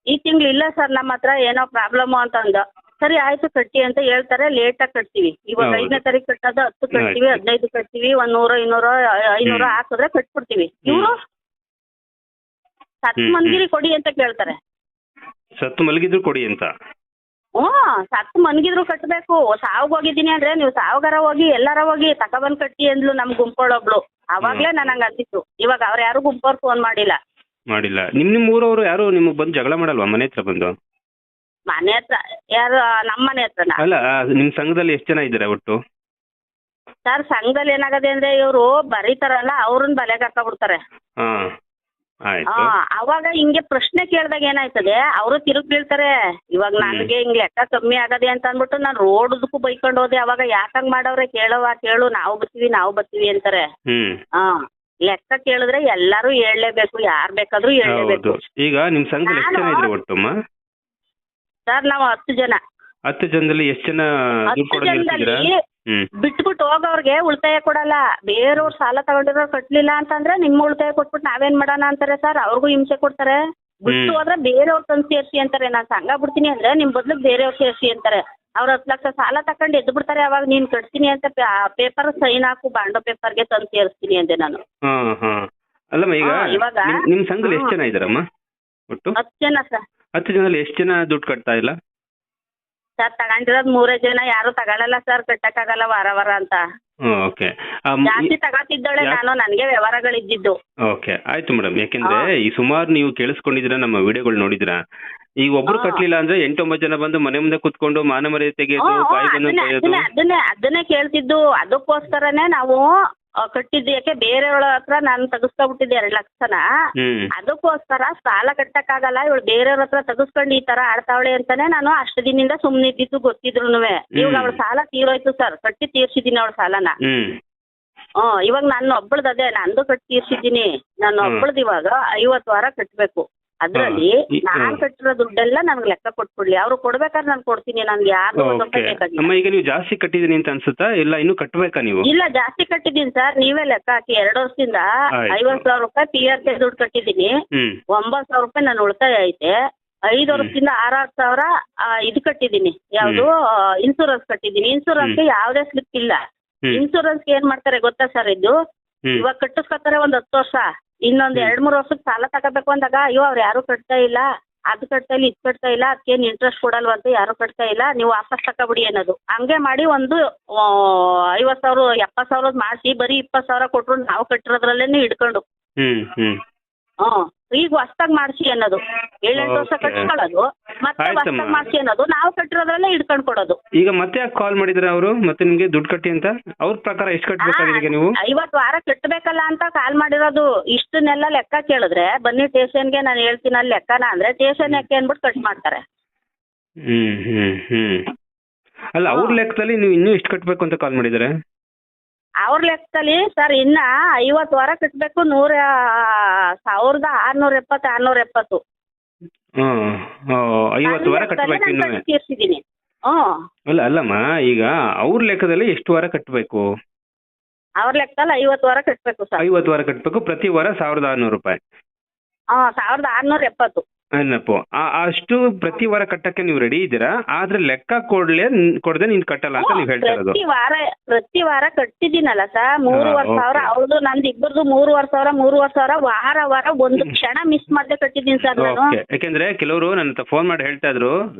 ಈ ತಿಂಗಳು ಇಲ್ಲ ಸರ್ ನಮ್ಮ ಹತ್ರ ಏನೋ ಪ್ರಾಬ್ಲಮ್ ಅಂತಂದು. ಸರಿ ಆಯ್ತು ಕಟ್ಟಿ ಅಂತ ಹೇಳ್ತಾರೆ. ಲೇಟ್ ಆಗಿ ಕಟ್ತೀವಿ. ಇವಾಗ 5ನೇ ತಾರೀಕು ಕಟ್ಟೋದು 10 ಕಟ್ತೀವಿ, 15 ಕಟ್ತೀವಿ, 100, 200, 500 ಹಾಕಿದ್ರೆ ಕಟ್ಬಿಡ್ತೀವಿ. ಇವ್ರು ಸತ್ ಮನ್ಗಿರಿ ಕೊಡಿ ಅಂತ ಕೇಳ್ತಾರೆ. ಸತ್ತು ಮಲಗಿದ್ರು ಕೊಡಿ ಅಂತ? ಸತ್ತು ಮನ್ಗಿದ್ರು ಕಟ್ಬೇಕು. ಸಾವ್ಗ್ ಹೋಗಿದ್ದೀನಿ ಅಂದ್ರೆ ನೀವು ಸಾವ್ಗಾರ ಹೋಗಿ ಎಲ್ಲಾರ ಹೋಗಿ ತಕೊಬಂದ್ ಕಟ್ಟಿ ಅಂದ್ಲು ನಮ್ ಗುಂಪೊಳೊಬ್ಳು. ಅವಾಗ್ಲೇ ನಾನು ಹಂಗ ಅಂತಿತ್ತು. ಇವಾಗ ಅವ್ರು ಯಾರು ಗುಂಪವ್ರು ಫೋನ್ ಮಾಡಿಲ್ಲ. ನಿಮ್ ಊರವ್ರು ಯಾರು ನಿಮಗ್ ಬಂದು ಜಗಳ ಮಾಡಲ್ವಾ ಮನೆ ಹತ್ರ ಬಂದು? ಮನೆ ಹತ್ರ ಯಾರು? ನಮ್ಮ ಮನೆ ಹತ್ರನ? ಅಲ್ಲ, ನಿಮ್ ಸಂಘದಲ್ಲಿ ಎಷ್ಟು ಜನ ಇದ್ದಾರೆ ಒಟ್ಟು? ಸರ್ ಸಂಘದಲ್ಲಿ ಏನಾಗದೆ ಅಂದ್ರೆ ಇವ್ರು ಬರೀತಾರಲ್ಲ, ಅವ್ರನ್ನ ಬಲೆಗೆ ಹಾಕಬಿಡ್ತಾರೆ. ಆಯ್ತು. ಅವಾಗ ಹಿಂಗೆ ಪ್ರಶ್ನೆ ಕೇಳಿದಾಗ ಏನಾಯ್ತದೆ ಅವರು ತಿರುಗಿ ಬೀಳ್ತಾರೆ. ಇವಾಗ ನನಗೆ ಹಿಂಗ್ ಲೆಕ್ಕ ಕಮ್ಮಿ ಆಗದೆ ಅಂತ ಅಂದ್ಬಿಟ್ಟು ನಾನು ರೋಡ್ದಕ್ಕೂ ಬೈಕೊಂಡು ಹೋದೆ. ಅವಾಗ ಯಾಕಂಗ್ ಮಾಡವ್ರೆ ಕೇಳು ನಾವು ಬರ್ತೀವಿ ಅಂತಾರೆ. ಲೆಕ್ಕ ಕೇಳಿದ್ರೆ ಎಲ್ಲಾರು ಹೇಳಲೇಬೇಕು, ಯಾರ್ ಬೇಕಾದ್ರೂ ಹೇಳಲೇಬೇಕು. ಈಗ ನಿಮ್ ಸಂಘದಲ್ಲಿ ಎಷ್ಟು ಜನ ಇದ್ರು ಒಟ್ಟಮ್ಮ? ಸರ್ ನಾವು 10 ಜನ. 10 ಜನದಲ್ಲಿ ಎಷ್ಟು ಜನ ದುಡ್ಡು 10 ಕೊಡೋದು ಜನದಲ್ಲಿ ನಿಲ್ಸಿದ್ದೀರಾ? ಬಿಟ್ಬಿಟ್ಟು ಹೋಗೋರ್ಗೆ ಉಳಿತಾಯ ಕೊಡಲ್ಲ. ಬೇರೆಯವ್ರು ಸಾಲ ತಗೊಂಡಿರೋ ಕಟ್ಲಿಲ್ಲ ಅಂತಂದ್ರೆ ನಿಮ್ಮ ಉಳಿತಾಯ ಕೊಟ್ಬಿಟ್ಟು ನಾವೇನ್ ಮಾಡೋಣ ಅಂತಾರೆ ಸರ್. ಅವ್ರಿಗೂ ಹಿಂಸೆ ಕೊಡ್ತಾರೆ. ಬಿಟ್ಟು ಹೋದ್ರೆ ಬೇರೆಯವ್ರ ತಂದು ಸೇರ್ಸಿ ಅಂತಾರೆ. ನಾನು ಸಂಘ ಬಿಡ್ತೀನಿ ಅಂದ್ರೆ ನಿಮ್ ಬದ್ಲಿಗೆ ಬೇರೆಯವ್ರು ಸೇರ್ಸಿ ಅಂತಾರೆ. ಅವ್ರ 10 ಲಕ್ಷ ಸಾಲ ತಕೊಂಡು ಎದ್ದು ಬಿಡ್ತಾರೆ. ಅವಾಗ ನೀನ್ ಕಟ್ತೀನಿ ಅಂತ ಪೇಪರ್ ಸೈನ್ ಹಾಕು, ಬಾಂಡೋ ಪೇಪರ್ಗೆ ತಂದು ಸೇರಿಸ್ತೀನಿ ಅಂದೆ ನಾನು. ಅಲ್ಲಮ್ಮ ಈಗ ಇವಾಗ ನಿಮ್ ಸಂಘದಲ್ಲಿ ಎಷ್ಟು ಜನ ಇದಾರಮ್ಮ ಒಟ್ಟು? 10 ಜನ ಸರ್. 10 ಜನದಲ್ಲಿ ಎಷ್ಟು ಜನ ದುಡ್ಡು ಕಟ್ತಾ ಇಲ್ಲ? ಸರ್ ತಗೊಂಡಿರೋದ್ 3 ಜನ. ಯಾರು ತಗೊಳಲ್ಲ ಸರ್, ಕಟ್ಟಕ್ಕಾಗಲ್ಲ ವಾರ ಅಂತ. ಓಕೆ. ಜಾಸ್ತಿ ತಗೋತಿದ್ದಾಳೆ ನಾನು, ನನಗೆ ವ್ಯವಹಾರಗಳಿದ್ದಿದ್ದು. ಓಕೆ, ಆಯ್ತು ಮೇಡಮ್. ಯಾಕೆಂದ್ರೆ ಈ ಸುಮಾರು ನೀವು ಕೇಳಿಸ್ಕೊಂಡಿದ್ದೀರಾ, ನಮ್ಮ ವಿಡಿಯೋಗಳು ನೋಡಿದಿರಾ. ಈಗ ಒಬ್ರು ಕಟ್ಲಿಲ್ಲ ಅಂದ್ರೆ 8-9 ಜನ ಬಂದು ಮನೆ ಮುಂದೆ ಕುತ್ಕೊಂಡು ಮಾನ ಮರ್ಯಾದೆ ತೆಗೆಯೋದು, ಬಾಯಿ ಬಂದಂಗೆ ಬೈಯೋದು. ಅದನ್ನೇ ಕೇಳ್ತಿದ್ದು. ಅದಕ್ಕೋಸ್ಕರನೇ ನಾವು ಕಟ್ಟಿದ್ದು. ಯಾಕೆ ಬೇರೆಯವಳ ಹತ್ರ ನಾನು ತೆಗಿಸ್ಕೊಬಿಟ್ಟಿದ್ದೆ 2 ಲಕ್ಷನ. ಅದಕ್ಕೋಸ್ಕರ ಸಾಲ ಕಟ್ಟಕ್ಕಾಗಲ್ಲ, ಇವಳು ಬೇರೆಯವ್ರ ಹತ್ರ ತೆಗಿಸ್ಕೊಂಡು ಈ ತರ ಆಡ್ತಾವಳೆ ಅಂತಾನೆ ನಾನು ಅಷ್ಟು ದಿನದಿಂದ ಸುಮ್ನೆ ಇದ್ದಿದ್ದು ಗೊತ್ತಿದ್ರುನುವೆ. ಇವಾಗ ಅವಳ ಸಾಲ ತೀರೋಯ್ತು ಸರ್, ಕಟ್ಟಿ ತೀರ್ಸಿದೀನಿ ಅವಳ ಸಾಲನ. ಇವಾಗ ನಾನು ಒಬ್ಬಳದೇ, ನಂದು ಕಟ್ಟಿ ತೀರ್ಸಿದ್ದೀನಿ. ನಾನು ಒಬ್ಬಳದ್ ಇವಾಗ 50 ವಾರ ಕಟ್ಬೇಕು. ಅದ್ರಲ್ಲಿ ನಾನ್ ಕಟ್ಟಿರೋ ದುಡ್ಡೆಲ್ಲ ನನ್ಗೆ ಲೆಕ್ಕ ಕೊಟ್ಬಿಡ್ಲಿ. ಅವ್ರು ಕೊಡ್ಬೇಕಾದ್ರೆ ನಾನು ಕೊಡ್ತೀನಿ. ನನ್ಗೆ ಯಾರು ಅಮ್ಮ ಈಗ ನೀವು ಜಾಸ್ತಿ ಕಟ್ಟಿದೀನಿ ಅಂತ ಅನ್ಸುತ್ತಾ? ಇಲ್ಲ ಇನ್ನೂ ಕಟ್ಟಬೇಕಾ ನೀವು? ಇಲ್ಲ, ಜಾಸ್ತಿ ಕಟ್ಟಿದ್ದೀನಿ ಸರ್. ನೀವೇ ಲೆಕ್ಕ ಹಾಕಿ. 2 ವರ್ಷದಿಂದ 50,000 ರೂಪಾಯಿ PRK ದುಡ್ಡು ಕಟ್ಟಿದ್ದೀನಿ. 9,000 ರೂಪಾಯಿ ನಾನು ಉಳಿತಾಯ ಐತೆ. 5 ವರ್ಷದಿಂದ 6,000 ಇದು ಕಟ್ಟಿದ್ದೀನಿ. ಯಾವ್ದು ಇನ್ಸೂರೆನ್ಸ್ ಕಟ್ಟಿದ್ದೀನಿ. ಇನ್ಸೂರೆನ್ಸ್ ಯಾವ್ದೇ ಸ್ಲಿಪ್ ಇಲ್ಲ. ಇನ್ಸೂರೆನ್ಸ್ ಏನ್ ಮಾಡ್ತಾರೆ ಗೊತ್ತಾ ಸರ್? ಇದು ಇವಾಗ ಕಟ್ಟಿಸ್ಕೊತಾರೆ 10 ವರ್ಷ. ಇನ್ನೊಂದ್ 2-3 ವರ್ಷಕ್ಕೆ ಸಾಲ ತಗೋಬೇಕು ಅಂದಾಗ ಅಯ್ಯೋ ಅವ್ರು ಯಾರು ಕಟ್ತಾ ಇಲ್ಲ, ಅದು ಕಟ್ತಾ ಇಲ್ಲ, ಇದು ಕಟ್ತಾ ಇಲ್ಲ, ಅದಕ್ಕೇನು ಇಂಟ್ರೆಸ್ಟ್ ಕೊಡಲ್ವಂತ, ಯಾರು ಕಟ್ತಾ ಇಲ್ಲ, ನೀವು ವಾಪಸ್ ತಗೋಬಿಡಿ ಅನ್ನೋದು. ಹಂಗೆ ಮಾಡಿ ಒಂದು 50,000 70,000 ಮಾಡಿಸಿ ಬರೀ 20,000 ಕೊಟ್ರು ನಾವು ಕಟ್ಟಿರೋದ್ರಲ್ಲೇನೆ ಹಿಡ್ಕೊಂಡು. ಈಗ ಹೊಸ್ದಾಗ್ ಮಾಡಿಸಿ ಅನ್ನೋದು. 7-8 ವರ್ಷ ಕಟ್ಕೊಳ್ಳೋದು, ಮತ್ತೆ ಹೊಸ್ದಾಗ್ ಮಾಡಿಸಿ ಅನ್ನೋದು. ನಾವು ಕಟ್ಟಿರೋದ್ರಲ್ಲೇ ಹಿಡ್ಕೊಂಡು ಕೊಡೋದು. ಈಗ ಮತ್ತೆ ಯಾಕೆ ಕಾಲ್ ಮಾಡಿದ್ರೆ ಅವರು ಮತ್ತೆ ನಿಮ್ಗೆ ದುಡ್ಡು ಕಟ್ಟಿ ಅಂತ? ಅವ್ರ ಪ್ರಕಾರ ಎಷ್ಟು ಕಟ್ಟಬೇಕಾಗಿದೆ ನೀವು? 50 ವಾರ ಕಟ್ಟಬೇಕಲ್ಲ ಅಂತ ಕಾಲ್ ಮಾಡಿರೋದು. ಇಷ್ಟನ್ನೆಲ್ಲ ಲೆಕ್ಕ ಕೇಳಿದ್ರೆ ಬನ್ನಿ ಸ್ಟೇಷನ್ಗೆ ನಾನು ಹೇಳ್ತೀನಿ ಅಲ್ಲಿ ಲೆಕ್ಕನ ಅಂದ್ರೆ ಸ್ಟೇಷನ್ ಯಾಕೆ ಅಂದ್ಬಿಟ್ಟು ಕಟ್ ಮಾಡ್ತಾರೆ. ಅಲ್ಲ, ಅವ್ರ ಲೆಕ್ಕದಲ್ಲಿ ನೀವು ಇನ್ನೂ ಎಷ್ಟು ಕಟ್ಟಬೇಕು ಅಂತ ಕಾಲ್ ಮಾಡಿದ್ದಾರೆ? ಅವ್ರ ಲೆಕ್ಕದಲ್ಲಿ ಸರ್ ಇನ್ನ 50 ವಾರ ಕಟ್ಟಬೇಕು. 1,670 50 ವಾರ ಕಟ್ಟಬೇಕು ಇನ್ನೂ ತೀರ್ಸಿದೀನಿ. ಅಲ್ಲಮ್ಮ, ಈಗ ಅವ್ರ ಲೆಕ್ಕದಲ್ಲಿ ಎಷ್ಟು ವಾರ ಕಟ್ಟಬೇಕು? ಅವ್ರ ಲೆಕ್ಕದಲ್ಲಿ 50 ವಾರ ಕಟ್ಟಬೇಕು ಸರ್. 50 ವಾರ ಕಟ್ಟಬೇಕು. ಪ್ರತಿ ವಾರ 1,600 ರೂಪಾಯಿ. 1,670. ಏನಪ್ಪು ಅಷ್ಟು ಪ್ರತಿ ವಾರ ಕಟ್ಟಕ್ಕೆ ನೀವು ರೆಡಿ ಇದ್ದೀರಾ? ಆದ್ರೆ ಲೆಕ್ಕ ಕೊಡದೆ ನೀನ್ ಕಟ್ಟಲ್ಲ ಅಂತ ನೀವು ಹೇಳ್ತಾ ಇರೋದು. ಪ್ರತಿ ವಾರ ಕಟ್ಟಿದ್ದೀನಲ್ಲ ಸರ್. 3,500 ಅವ್ರದ್ದು ನಂದು ಇಬ್ಬರದು 3,500 ವಾರ ಒಂದು ಕ್ಷಣ ಮಿಸ್ ಮಾಡದೆ ಕಟ್ಟಿದ್ದೀನಿ ಸರ್ ನಾನು. ಯಾಕೆಂದ್ರೆ ಕೆಲವರು ನನ್ನ ಫೋನ್ ಮಾಡಿ ಹೇಳ್ತಾ ಇದ್ರು,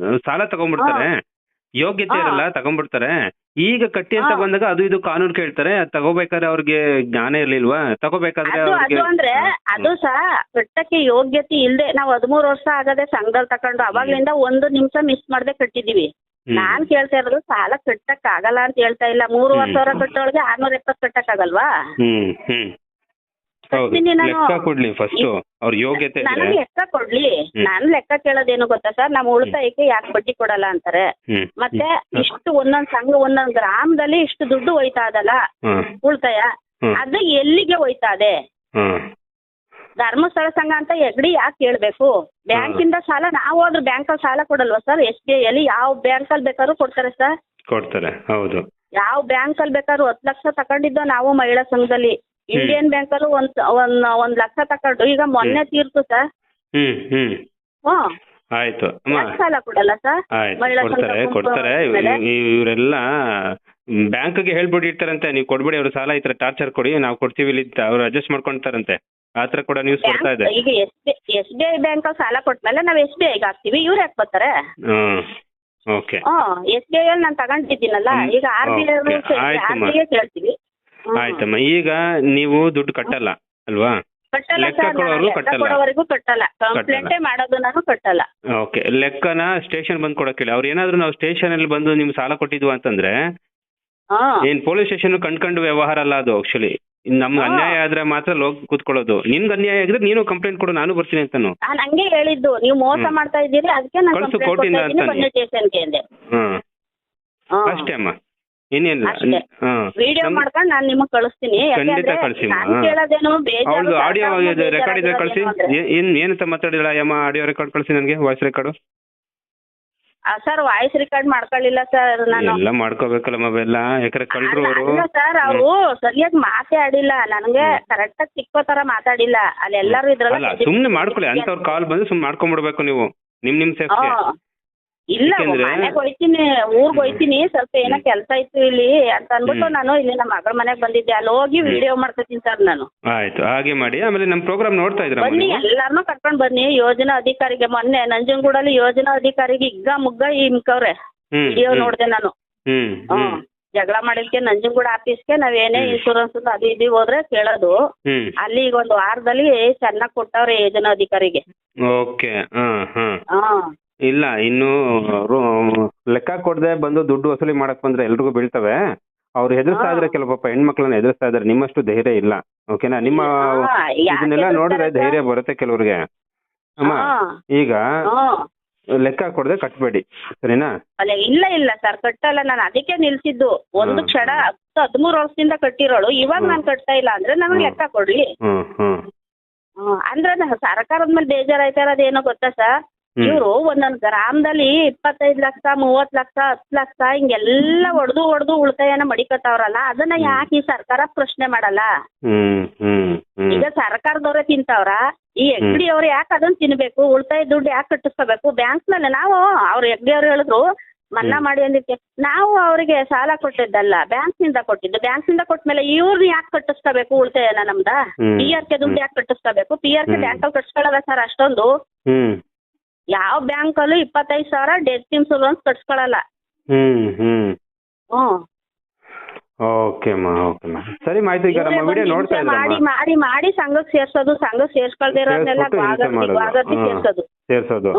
ಸಾಲ ತಗೊಂಡ್ಬಿಡ್ತಾರೆ, ಯೋಗ್ಯತೆ ಇರಲ್ಲ, ತಗೊಂಡ್ಬಿಡ್ತಾರೆ. ಈಗ ಕಟ್ಟಿ ಅಂತ ಬಂದಾಗ ಅದು ಇದು ಕಾನೂನು ಕೇಳ್ತಾರೆ. ತಗೋಬೇಕಾದ್ರೆ ಅವ್ರಿಗೆ ಜ್ಞಾನ ಇರ್ಲಿಲ್ವಾ? ತಗೋಬೇಕಾದ್ರೆ ಅದು ಸಹ ಕಟ್ಟಕ್ಕೆ ಯೋಗ್ಯತೆ ಇಲ್ದೆ ನಾವು 13 ವರ್ಷ ಆಗದೆ ಸಂಘದಲ್ಲಿ ತಕೊಂಡು ಅವಾಗ್ಲಿಂದ 1 ನಿಮಿಷ ಮಿಸ್ ಮಾಡದೆ ಕಟ್ಟಿದೀವಿ. ನಾನ್ ಕೇಳ್ತಾ ಇರೋದು ಸಾಲ ಕಟ್ಟಕ್ ಆಗಲ್ಲ ಅಂತ ಹೇಳ್ತಾ ಇಲ್ಲ. 3,500 ಕಟ್ಟೋಳಿಗೆ 670 ಕಟ್ಟಕ್ ಆಗಲ್ವಾ? ಲೆಕ್ಕ ಕೊಡ್ಲಿ ಫಸ್ಟ್, ಅವ್ರ ಯೋಗ್ಯತೆ ನನಗೆ ಲೆಕ್ಕ ಕೊಡ್ಲಿ. ನಾನು ಲೆಕ್ಕ ಕೇಳೋದೇನು ಗೊತ್ತಾ ಸರ್? ನಮ್ಮ ಉಳಿತಾಯಕ್ಕೆ ಯಾಕೆ ಬಡ್ಡಿ ಕೊಡಲ್ಲ ಅಂತಾರೆ. ಮತ್ತೆ ಇಷ್ಟು ಒಂದೊಂದ್ ಸಂಘ ಒಂದೊಂದ್ ಗ್ರಾಮದಲ್ಲಿ ಇಷ್ಟು ದುಡ್ಡು ಹೋಯ್ತಾ ಅದಲ್ಲ ಉಳಿತಾಯ, ಅದು ಎಲ್ಲಿಗೆ ಹೋಯ್ತಾ ಇದೆ? ಧರ್ಮಸ್ಥಳ ಸಂಘ ಅಂತ ಎಗಡಿ ಯಾಕೆ ಕೇಳ್ಬೇಕು? ಬ್ಯಾಂಕಿಂದ ಸಾಲ ನಾವು ಹೋದ್ರೆ ಬ್ಯಾಂಕಲ್ಲಿ ಸಾಲ ಕೊಡಲ್ವಾ ಸರ್? SBI ಅಲ್ಲಿ ಯಾವ ಬ್ಯಾಂಕಲ್ಲಿ ಬೇಕಾದ್ರೂ ಕೊಡ್ತಾರೆ ಸರ್. ಕೊಡ್ತಾರೆ, ಹೌದು. ಯಾವ ಬ್ಯಾಂಕಲ್ಲಿ ಬೇಕಾದ್ರೂ 10 ಲಕ್ಷ ತಗೊಂಡಿದ್ದು ನಾವು ಮಹಿಳಾ ಸಂಘದಲ್ಲಿ. ಇಂಡಿಯನ್ ಬ್ಯಾಂಕಲ್ಲೂ ಒಂದ್ ಲಕ್ಷ ತಕೊಂಡು ಈಗ ಮೊನ್ನೆ ತೀರ್ತು ಸರ್. ಆಯ್ತು, ಸಾಲ ಕೊಡಲ್ಲ ಸರ್ ಕೊಡ್ತಾರೆ. ಇವರೆಲ್ಲ ಬ್ಯಾಂಕ್ಗೆ ಹೇಳ್ಬಿಟ್ಟಿರ್ತಾರಂತೆ, ನೀವು ಕೊಡ್ಬೇಡಿ ಅವ್ರ ಸಾಲ, ಈ ತರ ಟಾರ್ಚರ್ ಕೊಡಿ, ನಾವು ಕೊಡ್ತೀವಿ ಇಲ್ಲಿ, ಅವ್ರು ಅಡ್ಜಸ್ಟ್ ಮಾಡ್ಕೊಂತಾರಂತೆ. ಆತರ ಕೂಡ ನ್ಯೂಸ್ ಬರ್ತಾ ಇದೆ. ಈಗ SBI ಬ್ಯಾಂಕ್ ಸಾಲ ಕೊಟ್ಮೇಲೆ ನಾವು SBI ಗೆ ಹಾಕ್ತಿವಿ, ಇವ್ರು ಯಾಕೆ ಬರ್ತಾರೆ? ಓಕೆ. SBI ಅಲ್ಲಿ ನಾನು ತಗೊಂಡಿದ್ದೀನಲ್ಲ, ಈಗ RBI ಕೇಳ್ತೀವಿ. ಆಯ್ತಮ್ಮ, ಈಗ ನೀವು ದುಡ್ಡು ಕಟ್ಟಲ್ಲ ಅಲ್ವಾ? ಲೆಕ್ಕ ಕೊಡೋರು ಕಟ್ಟಲ್ಲ. ಕಂಪ್ಲೇಂಟೇ ಮಾಡೋದು ನಾನು ಕಟ್ಟಲ್ಲ. ಓಕೆ, ಲೆಕ್ಕನ ಸ್ಟೇಷನ್ ಬಂದ್ ಕೊಡಕ್ಕಿಲ್ಲ. ಅವ್ರು ಏನಾದ್ರು ನಾವು ಸ್ಟೇಷನ್ ಅಲ್ಲಿ ಬಂದು ನಿಮ್ಗೆ ಸಾಲ ಕೊಟ್ಟಿದ್ವು ಅಂತಂದ್ರೆ ಏನ್ ಪೊಲೀಸ್ ಸ್ಟೇಷನ್ ಕಂಡ್ಕೊಂಡು ವ್ಯವಹಾರ ಅಲ್ಲ ಅದು. ಆಕ್ಚುಲಿ ನಮ್ಗೆ ಅನ್ಯಾಯ ಆದ್ರೆ ಮಾತ್ರ ಹೋಗಿ ಕೂತ್ಕೊಳ್ಳೋದು. ನಿನ್ಗೆ ಅನ್ಯಾಯ ಆಗಿದ್ರೆ ನೀನು ಕಂಪ್ಲೇಂಟ್ ಕೊಡು, ನಾನು ಬರ್ತೀನಿ ಅಂತಾನು. ನಾನು ಹಂಗೆ ಹೇಳಿದ್ದು, ನೀವು ಮೋಸ ಮಾಡ್ತಾ ಇದ್ದೀರಿ, ಅದಕ್ಕೆ ನಾನು ಕಳ್ಸು ಕಂಪ್ಲೇಂಟ್ ಕೋರ್ಟಿಂದ ಕೊಡ್ತಾ ಇದ್ದೀನಿ, ಅಂತಾನೆ. ಬನ್ನಿ ಸ್ಟೇಷನ್ಗೆ ಅಂದೆ. ಹ್ಮ್ ಅಷ್ಟೇ ಅಮ್ಮ, ಇನ್ನೇನಿಲ್ಲ. ಅಷ್ಟೇ. ವಿಡಿಯೋ ಮಾಡ್ಕೊಂಡು ನಾನು ನಿಮಗೆ ಕಳಿಸ್ತೀನಿ. ಖಂಡಿತ ಕಳ್ಸಿ ಅಮ್ಮ. ನಾನು ಕೇಳೋದೇನು ಅವಳದು ಆಡಿಯೋ ರೆಕಾರ್ಡ್ ಇದ್ರೆ ಕಳಿಸಿ. ಏನಂತ ಮಾತಾಡಿಲ್ಲ ಅಮ್ಮ? ಆಡಿಯೋ ರೆಕಾರ್ಡ್ ಕಳಿಸಿ ನನಗೆ, voice record. Sir voice record ಮಾಡ್ಕೊಳ್ಳಿಲ್ಲ ಸರ್ ನಾನು. ಎಲ್ಲ ಮಾಡ್ಕೋಬೇಕಲ್ಲ ಅವೆಲ್ಲ, ಯಾಕಂದ್ರೆ ಕಳ್ರು ಅವರು. ಅಲ್ಲ ಸರ್, ಅವರು ಸರಿಯಾಗಿ ಮಾತೇ ಆಡಿಲ್ಲ, ನನಗೆ ಕರೆಕ್ಟ್ ಆಗಿ ಸಿಕ್ಕೋ ತರ ಮಾತಾಡಿಲ್ಲ. ಅಲ್ಲಿ ಎಲ್ಲರೂ ಅಲ್ಲ ಇದ್ರಲ್ಲ. ಸುಮ್ನೆ ಮಾಡ್ಕೊಳ್ಳಿ, ಅಂತವ್ರ ಕಾಲ್ ಬಂದು ಸುಮ್ನೆ ಮಾಡ್ಕೊಂಡ್ಬಿಡ್ಬೇಕು ನೀವು, ನಿಮ್ ಸೇಫ್ಟಿ. ಇಲ್ಲ, ಯಾಕೆಂದ್ರೆ- ಮನೆಗೆ ಹೋಯ್ತೀನಿ, ಊರ್ಗ್ ಹೋಯ್ತೀನಿ, ಸ್ವಲ್ಪ ಏನೋ ಕೆಲಸ ಇತ್ತು ಇಲ್ಲಿ ಅಂತ ಅನ್ಬಿಟ್ಟು ನಾನು ಇಲ್ಲಿ ನಮ್ಮ ಮಗಳ ಮನೆಗೆ ಬಂದಿದ್ದೆ. ಅಲ್ಲಿ ಹೋಗಿ ವಿಡಿಯೋ ಮಾಡ್ಕೊತೀನಿ ಸರ್ ನಾನು. ಆಯ್ತು, ಹಾಗೆ ಮಾಡಿ. ಆಮೇಲೆ ನಮ್ ಪ್ರೋಗ್ರಾಮ್ ನೋಡ್ತಾ ಇದ್ರ ಬನ್ನಿ, ಎಲ್ಲಾರನ್ನೂ ಕರ್ಕೊಂಡ್ ಬನ್ನಿ. ಯೋಜನಾ ಅಧಿಕಾರಿಗೆ ಮೊನ್ನೆ ನಂಜನಗೂಡಲ್ಲಿ ಯೋಜನಾ ಅಧಿಕಾರಿಗೆ ಹಿಗ್ಗ ಮುಗ್ಗ ಇಮ್ಕವ್ರೆ. ವಿಡಿಯೋ ನೋಡ್ದೆ ನಾನು. ಜಗಳ ಮಾಡಿದ್ಕೆ ನಂಜನಗೂಡ ಆಫೀಸ್ಗೆ ನಾವೇನೇ ಇನ್ಶೂರೆನ್ಸ್ ಅದು ಇದು ಹೋದ್ರೆ ಕೇಳೋದು. ಅಲ್ಲಿ ಈಗ ಒಂದು ವಾರದಲ್ಲಿ ಚೆನ್ನಾಗ್ ಕೊಟ್ಟವ್ರೆ ಯೋಜನಾ ಅಧಿಕಾರಿಗೆ. ಓಕೆ. ಇಲ್ಲ, ಇನ್ನು ಲೆಕ್ಕ ಕೊಡದೆ ಬಂದು ದುಡ್ಡು ವಸೂಲಿ ಮಾಡಕ್ ಬಂದ್ರೆ ಎಲ್ರಿಗೂ ಬೀಳ್ತವೆ. ಅವ್ರು ಹೆದರ್ಸ್ತಾ ಇದ್ರೆ ಕೆಲವು ಪಾಪ ಹೆಣ್ಮಕ್ಳನ್ನ ಹೆದರ್ಸ್ತಾ ಇದಾರೆ. ನಿಮ್ಮಷ್ಟು ಧೈರ್ಯ ಇಲ್ಲ. ಓಕೆನಾ? ನಿಮ್ಮ ಇದನ್ನೆಲ್ಲ ನೋಡಿದ್ರೆ ಧೈರ್ಯ ಬರುತ್ತೆ ಕೆಲವ್ರಿಗೆ. ಅಮ್ಮ, ಈಗ ಲೆಕ್ಕ ಕೊಡದೆ ಕಟ್ಬೇಡಿ, ಸರಿನಾ? ಅಲ್ಲ, ಇಲ್ಲ ಸರ್, ಕಟ್ಟಲ್ಲ. ನಾನು ಅದಕ್ಕೆ ನಿಲ್ಸಿದ್ದು. ಒಂದು ಕ್ಷಣ 13 ವರ್ಷದಿಂದ ಕಟ್ಟಿರೋಳು, ಇವಾಗ ನಾನು ಕಟ್ತಾ ಇಲ್ಲ ಅಂದ್ರೆ ನನಗೆ ಲೆಕ್ಕ ಕೊಡ್ಲಿ. ಅಂದ್ರೆ ಸರ್ಕಾರದ ಮೇಲೆ ಬೇಜಾರಾಯ್ತಾ ಇರೋದೇನೋ ಗೊತ್ತಾ ಸರ್? ಇವರು ಒಂದೊಂದು ಗ್ರಾಮದಲ್ಲಿ 25 ಲಕ್ಷ 30 ಲಕ್ಷ 10 ಲಕ್ಷ ಹಿಂಗೆಲ್ಲ ಹೊಡೆದು ಉಳಿತಾಯನ ಮಡಿಕತ್ತವ್ರಲ್ಲ, ಅದನ್ನ ಯಾಕೆ ಈ ಸರ್ಕಾರ ಪ್ರಶ್ನೆ ಮಾಡಲ್ಲ? ಈಗ ಸರ್ಕಾರದವ್ರೆ ತಿಂತವ್ರ, ಈ ಎಗ್ಡಿ ಅವ್ರು ಯಾಕೆ ಅದನ್ನ ತಿನ್ಬೇಕು? ಉಳಿತಾಯ ದುಡ್ಡು ಯಾಕೆ ಕಟ್ಟಿಸ್ಕೋಬೇಕು? ಬ್ಯಾಂಕ್ ನಲ್ಲಿ ನಾವು ಅವ್ರ ಎಗ್ಡಿ ಅವ್ರು ಹೇಳಿದ್ರು ಮನ್ನಾ ಮಾಡಿ ಅಂದಿಕ್ಕೆ, ನಾವು ಅವರಿಗೆ ಸಾಲ ಕೊಟ್ಟಿದ್ದಲ್ಲ, ಬ್ಯಾಂಕ್ ನಿಂದ ಕೊಟ್ಟಿದ್ದು. ಬ್ಯಾಂಕ್ ನಿಂದ ಕೊಟ್ಮೇಲೆ ಇವ್ರನ್ನ ಯಾಕೆ ಕಟ್ಟಿಸ್ಕೋಬೇಕು? ಉಳಿತಾಯನ ನಮ್ದ PRK ದುಡ್ಡು ಯಾಕೆ ಕಟ್ಟಿಸ್ಕೋಬೇಕು? PRK ಬ್ಯಾಂಕ್ ಅಲ್ಲಿ ಕಟ್ಸ್ಕೊಳ್ಳಲ್ಲ ಸರ್ ಅಷ್ಟೊಂದು. ಯಾವ ಬ್ಯಾಂಕ್ ಅಲ್ಲೂ 25,000 ಡೆತ್ ಇನ್ಶೂರೆನ್ಸ್ ಕಟ್ಸ್ಕೊಳಲ್ಲ. ಓಕೆ ಸರಿ, ಆಯ್ತು. ಈಗ ನಮ್ಮ ವಿಡಿಯೋ ನೋಡ್ತಾ ಮಾಡಿ ಮಾಡಿ ಮಾಡಿ ಸಂಘಕ್ಕೆ ಸೇರ್ಸೋದು, ಸಂಘಕ್ಕೆ ಸೇರ್ಸ್ಕೊಳ್ದೇ ಇರೋದ್ನೆಲ್ಲ ಸೇರ್ಸೋದು.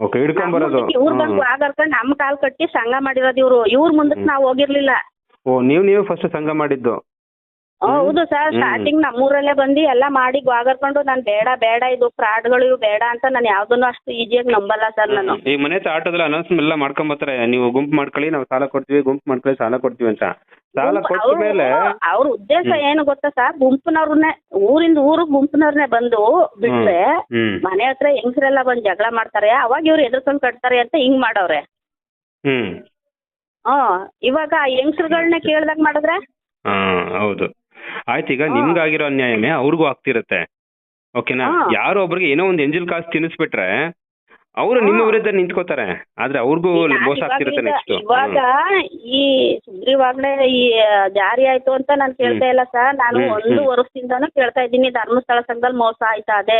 ಓಕೆ, ಹಿಡ್ಕೊಂಡ್ ಬರೋದು. ಇವ್ರ ಬಂದು ಆಗರ್ಕೊಂಡು ನಮ್ ಕಾಲ್ ಕಟ್ಟಿ ಸಂಘ ಮಾಡಿರೋದು ಇವ್ರು. ಇವ್ರ ಮುಂದಕ್ಕೆ ನಾವು ಹೋಗಿರ್ಲಿಲ್ಲ. ಓ, ನೀವು ಫಸ್ಟ್ ಸಂಘ ಮಾಡಿದ್ದು? ಹೌದು ಸರ್, ಸ್ಟಾರ್ಟಿಂಗ್ ನಮ್ಮೂರಲ್ಲೇ ಬಂದು ಎಲ್ಲ ಮಾಡಿ ಗಾಗರ್ಕೊಂಡು ನಾನು ಬೇಡ ಇದು ಫ್ರಾಡ್ಗಳು ಇವು ಬೇಡ ಅಂತ ನಾನು ಯಾವ್ದನ್ನು ಅಷ್ಟು ಈಜಿಯಾಗಿ ನಂಬಲ್ಲ ಸರ್ ನಾನು. ಈ ಮನೆ ಆಟೋದಲ್ಲಿ ಅನೌನ್ಸ್ಮೆಂಟ್ ಎಲ್ಲ ಮಾಡ್ಕೊಂಬತ್ತಾರೆ, ನೀವು ಗುಂಪು ಮಾಡ್ಕೊಳ್ಳಿ, ನಾವು ಸಾಲ ಕೊಡ್ತೀವಿ, ಗುಂಪು ಮಾಡ್ಕೊಳ್ಳಿ, ಸಾಲ ಕೊಡ್ತೀವಿ ಅಂತ. ಸಾಲ ಕೊಟ್ಟ ಮೇಲೆ ಅವ್ರ ಉದ್ದೇಶ ಏನು ಗೊತ್ತಾ ಸರ್? ಗುಂಪಿನವ್ರನ್ನೇ, ಊರಿಂದ ಗುಂಪಿನವ್ರನ್ನೇ ಬಂದು ಬಿಟ್ರೆ ಮನೆ ಹತ್ರ ಹೆಂಗಸರೆಲ್ಲ ಬಂದು ಜಗಳ ಮಾಡ್ತಾರೆ, ಅವಾಗ ಇವ್ರು ಎದುರ್ಕೊಂಡು ಕಟ್ತಾರೆ ಅಂತ ಹಿಂಗ್ ಮಾಡವ್ರೆ. ಇವಾಗ ಹೆಂಗಸರುಗಳನ್ನ ಕೇಳ್ದಾಗ ಮಾಡಿದ್ರೆ ಹೌದು. ಆಯ್ತು, ಈಗ ನಿಮ್ಗಾಗಿರೋ ಅನ್ಯಾಯನೇ ಅವ್ರಿಗೂ ಆಗ್ತಿರತ್ತೆ. ಓಕೆನಾ? ಯಾರೋ ಒಬ್ರಿಗೆ ಏನೋ ಒಂದು ಎಂಜಲ್ ಕಾಸು ತಿನ್ನಿಸ್ಬಿಟ್ರೆ ಅವರು ನಿಮ್ಮ ವಿರುದ್ಧ ನಿಂತ್ಕೋತಾರೆ, ಆದ್ರೆ ಅವ್ರಿಗೂ ಮೋಸ ಆಗ್ತಿರುತ್ತೆ ನೆಕ್ಸ್ಟ್. ಇವಾಗ ಈ ಸುಗ್ರೀವಾಗ್ಲೇ ಈ ಜಾರಿ ಆಯ್ತು ಅಂತ ನಾನು ಕೇಳ್ತಾ ಇಲ್ಲ ಸರ್. ನಾನು 1 ವರ್ಷದಿಂದಾನು ಕೇಳ್ತಾ ಇದ್ದೀನಿ, ಧರ್ಮಸ್ಥಳ ಸಂಘದಲ್ಲಿ ಮೋಸ ಆಯ್ತಾ ಇದೆ,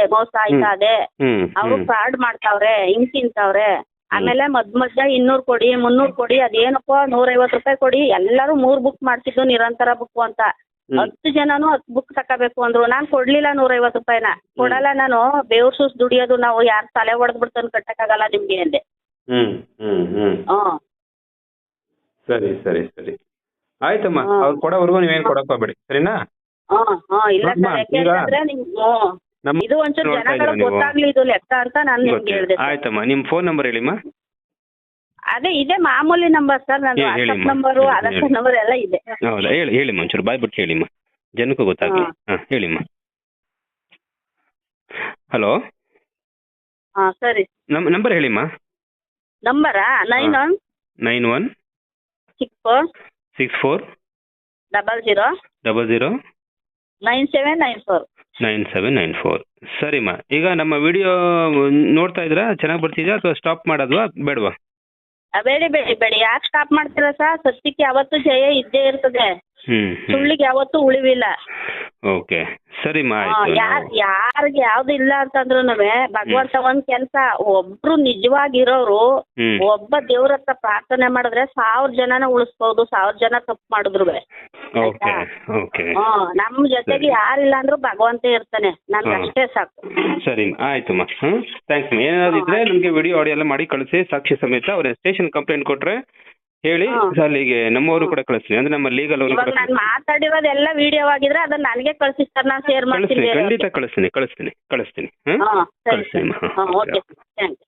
ಅವ್ರು ಫ್ರಾಡ್ ಮಾಡ್ತಾವ್ರೆ, ಹಿಂಗ್ ತಿಂತಾವ್ರೆ. ಆಮೇಲೆ ಮಧ್ಯ 200 ಕೊಡಿ 300 ಕೊಡಿ, ಅದೇನಪ್ಪ 150 ರೂಪಾಯಿ ಕೊಡಿ, ಎಲ್ಲರೂ 3 ಬುಕ್ ಮಾಡ್ತಿದ್ದು ನಿರಂತರ ಬುಕ್ ಅಂತ. 10 ಜನನು 10 ಬುಕ್ ತಗೋಬೇಕು ಅಂದ್ರು. ನಾನ್ ಕೊಡ್ಲಿಲ್ಲ 150 ರೂಪಾಯಿನ. ಕೊಡಲ್ಲ ನಾನು, ಬೇವ್ರ ಸೂಸ್ ದುಡಿಯೋದು ನಾವು, ಯಾರು ತಲೆ ಹೊಡೆದ್ಬಿಡ್ತಾನೆ ಕಟ್ಟಕ್ಕಾಗಲ್ಲ ನಿಮ್ಗೆ ಅಂದೆ. ಸರಿ ಆಯ್ತಮ್ಮ, ಅವ್ರು ಕೊಡೋವರೆಗೂ ನೀವೇನ್ ಕೊಡಕ್ ಹೋಗ್ಬೇಡಿ, ಸರಿನಾ? ಇಲ್ಲ ಸರ್, ಯಾಕೆಂದ್ರೆ ಇದು ಒಂಚೂರು ಜನಗಳಿಗೆ ಗೊತ್ತಾಗ್ಲಿ ಇದು ಲೆಕ್ಕ ಅಂತ ನಾನು ನಿಮ್ಗೆ ಹೇಳಿದೆ. ಆಯ್ತಮ್ಮ, ನಿಮ್ ಫೋನ್ ನಂಬರ್ ಹೇಳಿಮ್ಮ. ಅದೇ ಇದೆ ಮಾಮೂಲಿ ನಂಬರ್ ಸರ್, ನನ್ನ ವಾಟ್ಸ್ಆಪ್ ನಂಬರು, ಆಧಾರ್ ನಂಬರ್ ಎಲ್ಲ ಇದೆ. ಹೌದಾ? ಹೇಳಿಮ್ಮ, ಒಂಚೂರು ಬಾಯ್ ಬಿಟ್ಟು ಹೇಳಿಮ್ಮ, ಜನಕ್ಕೂ ಗೊತ್ತಾಗ್ಲಿ. ಹೇಳಿಮ್ಮ. ಹಲೋ, ಸರಿ, ನಂಬರ್ ಹೇಳಿಮ್ಮ. ನಂಬರಾ? 91 64 00 9794. ಸರಿಮ್ಮ, ಈಗ ನಮ್ಮ ವಿಡಿಯೋ ನೋಡ್ತಾ ಇದ್ರಾ? ಚೆನ್ನಾಗಿ ಬರ್ತಿದ್ಯಾ ಅಥವಾ ಸ್ಟಾಪ್ ಮಾಡೋದ್ವಾ ಬೇಡವಾ? ಬೇಡಿ, ಯಾಕೆ ಸ್ಟಾಪ್ ಮಾಡ್ತೀರಾ ಸರ್? ಸತ್ಯಕ್ಕೆ ಯಾವತ್ತೂ ಜಯ ಇದ್ದೇ ಇರ್ತದೆ, ಸುಳ್ಳಿಗೆ ಯಾವತ್ತೂ ಉಳಿವಿಲ್ಲ. ಓಕೆ, ಸರಿಮ್ಮ. ಯಾರಿಗೆ ಯಾವ್ದು ಇಲ್ಲ ಅಂತಂದ್ರು ಭಗವಂತ ಒಂದ್ ಕೆಲ್ಸ, ಒಬ್ರು ನಿಜವಾಗಿರೋರು ಒಬ್ಬ ದೇವ್ರ ಹತ್ರ ಪ್ರಾರ್ಥನೆ ಮಾಡಿದ್ರೆ 1000 ಜನನ ಉಳಿಸ್ಬಹುದು, 1000 ಜನ ತಪ್ಪು ಮಾಡಿದ್ರು. ನಮ್ ಜೊತೆಗೆ ಯಾರಿಲ್ಲ ಅಂದ್ರೂ ಭಗವಂತ ಇರ್ತಾನೆ, ನನ್ಗೆ ಅಷ್ಟೇ ಸಾಕು. ಸರಿ, ಆಯ್ತಮ್ಮ. ಥ್ಯಾಂಕ್ಸ್. ಏನಾದ್ರು ಇದ್ರೆ ನಮ್ಗೆ ವಿಡಿಯೋ ಆಡಿಯೋ ಎಲ್ಲ ಮಾಡಿ ಕಳಿಸಿ, ಸಾಕ್ಷಿ ಸಮೇತ. ಅವ್ರ ಸ್ಟೇಷನ್ ಕಂಪ್ಲೇಂಟ್ ಕೊಟ್ರೆ ಹೇಳಿ ಹಾ. ಅಲ್ಲಿಗೆ ನಮ್ಮವರು ಕೂಡ ಕಳಿಸ್ತೀನಿ, ಅಂದ್ರೆ ನಮ್ಮ ಲೀಗಲ್ ಅವರು ಇವಾಗ ಕೂಡ ನಾನು ಮಾತಾಡಿರೋದೆಲ್ಲ ವಿಡಿಯೋ ಆಗಿದ್ರೆ ಅದನ್ನ ನನಗೆ ಕಳ್ಸಿ ಸರ್, ನಾನು ಶೇರ್ ಮಾಡ್ತೀನಿ ಕಳಿಸ್ತೀನಿ, ಬೇರೆಯವ್ರಿಗೆ. ಖಂಡಿತ ಕಳಿಸ್ತೀನಿ. ಹಾ ಸರಿ ಕಳಿಸ್ತೀನಿ. ಸರ್. ಹಾ ಓಕೆ ಥ್ಯಾಂಕ್ ಯು.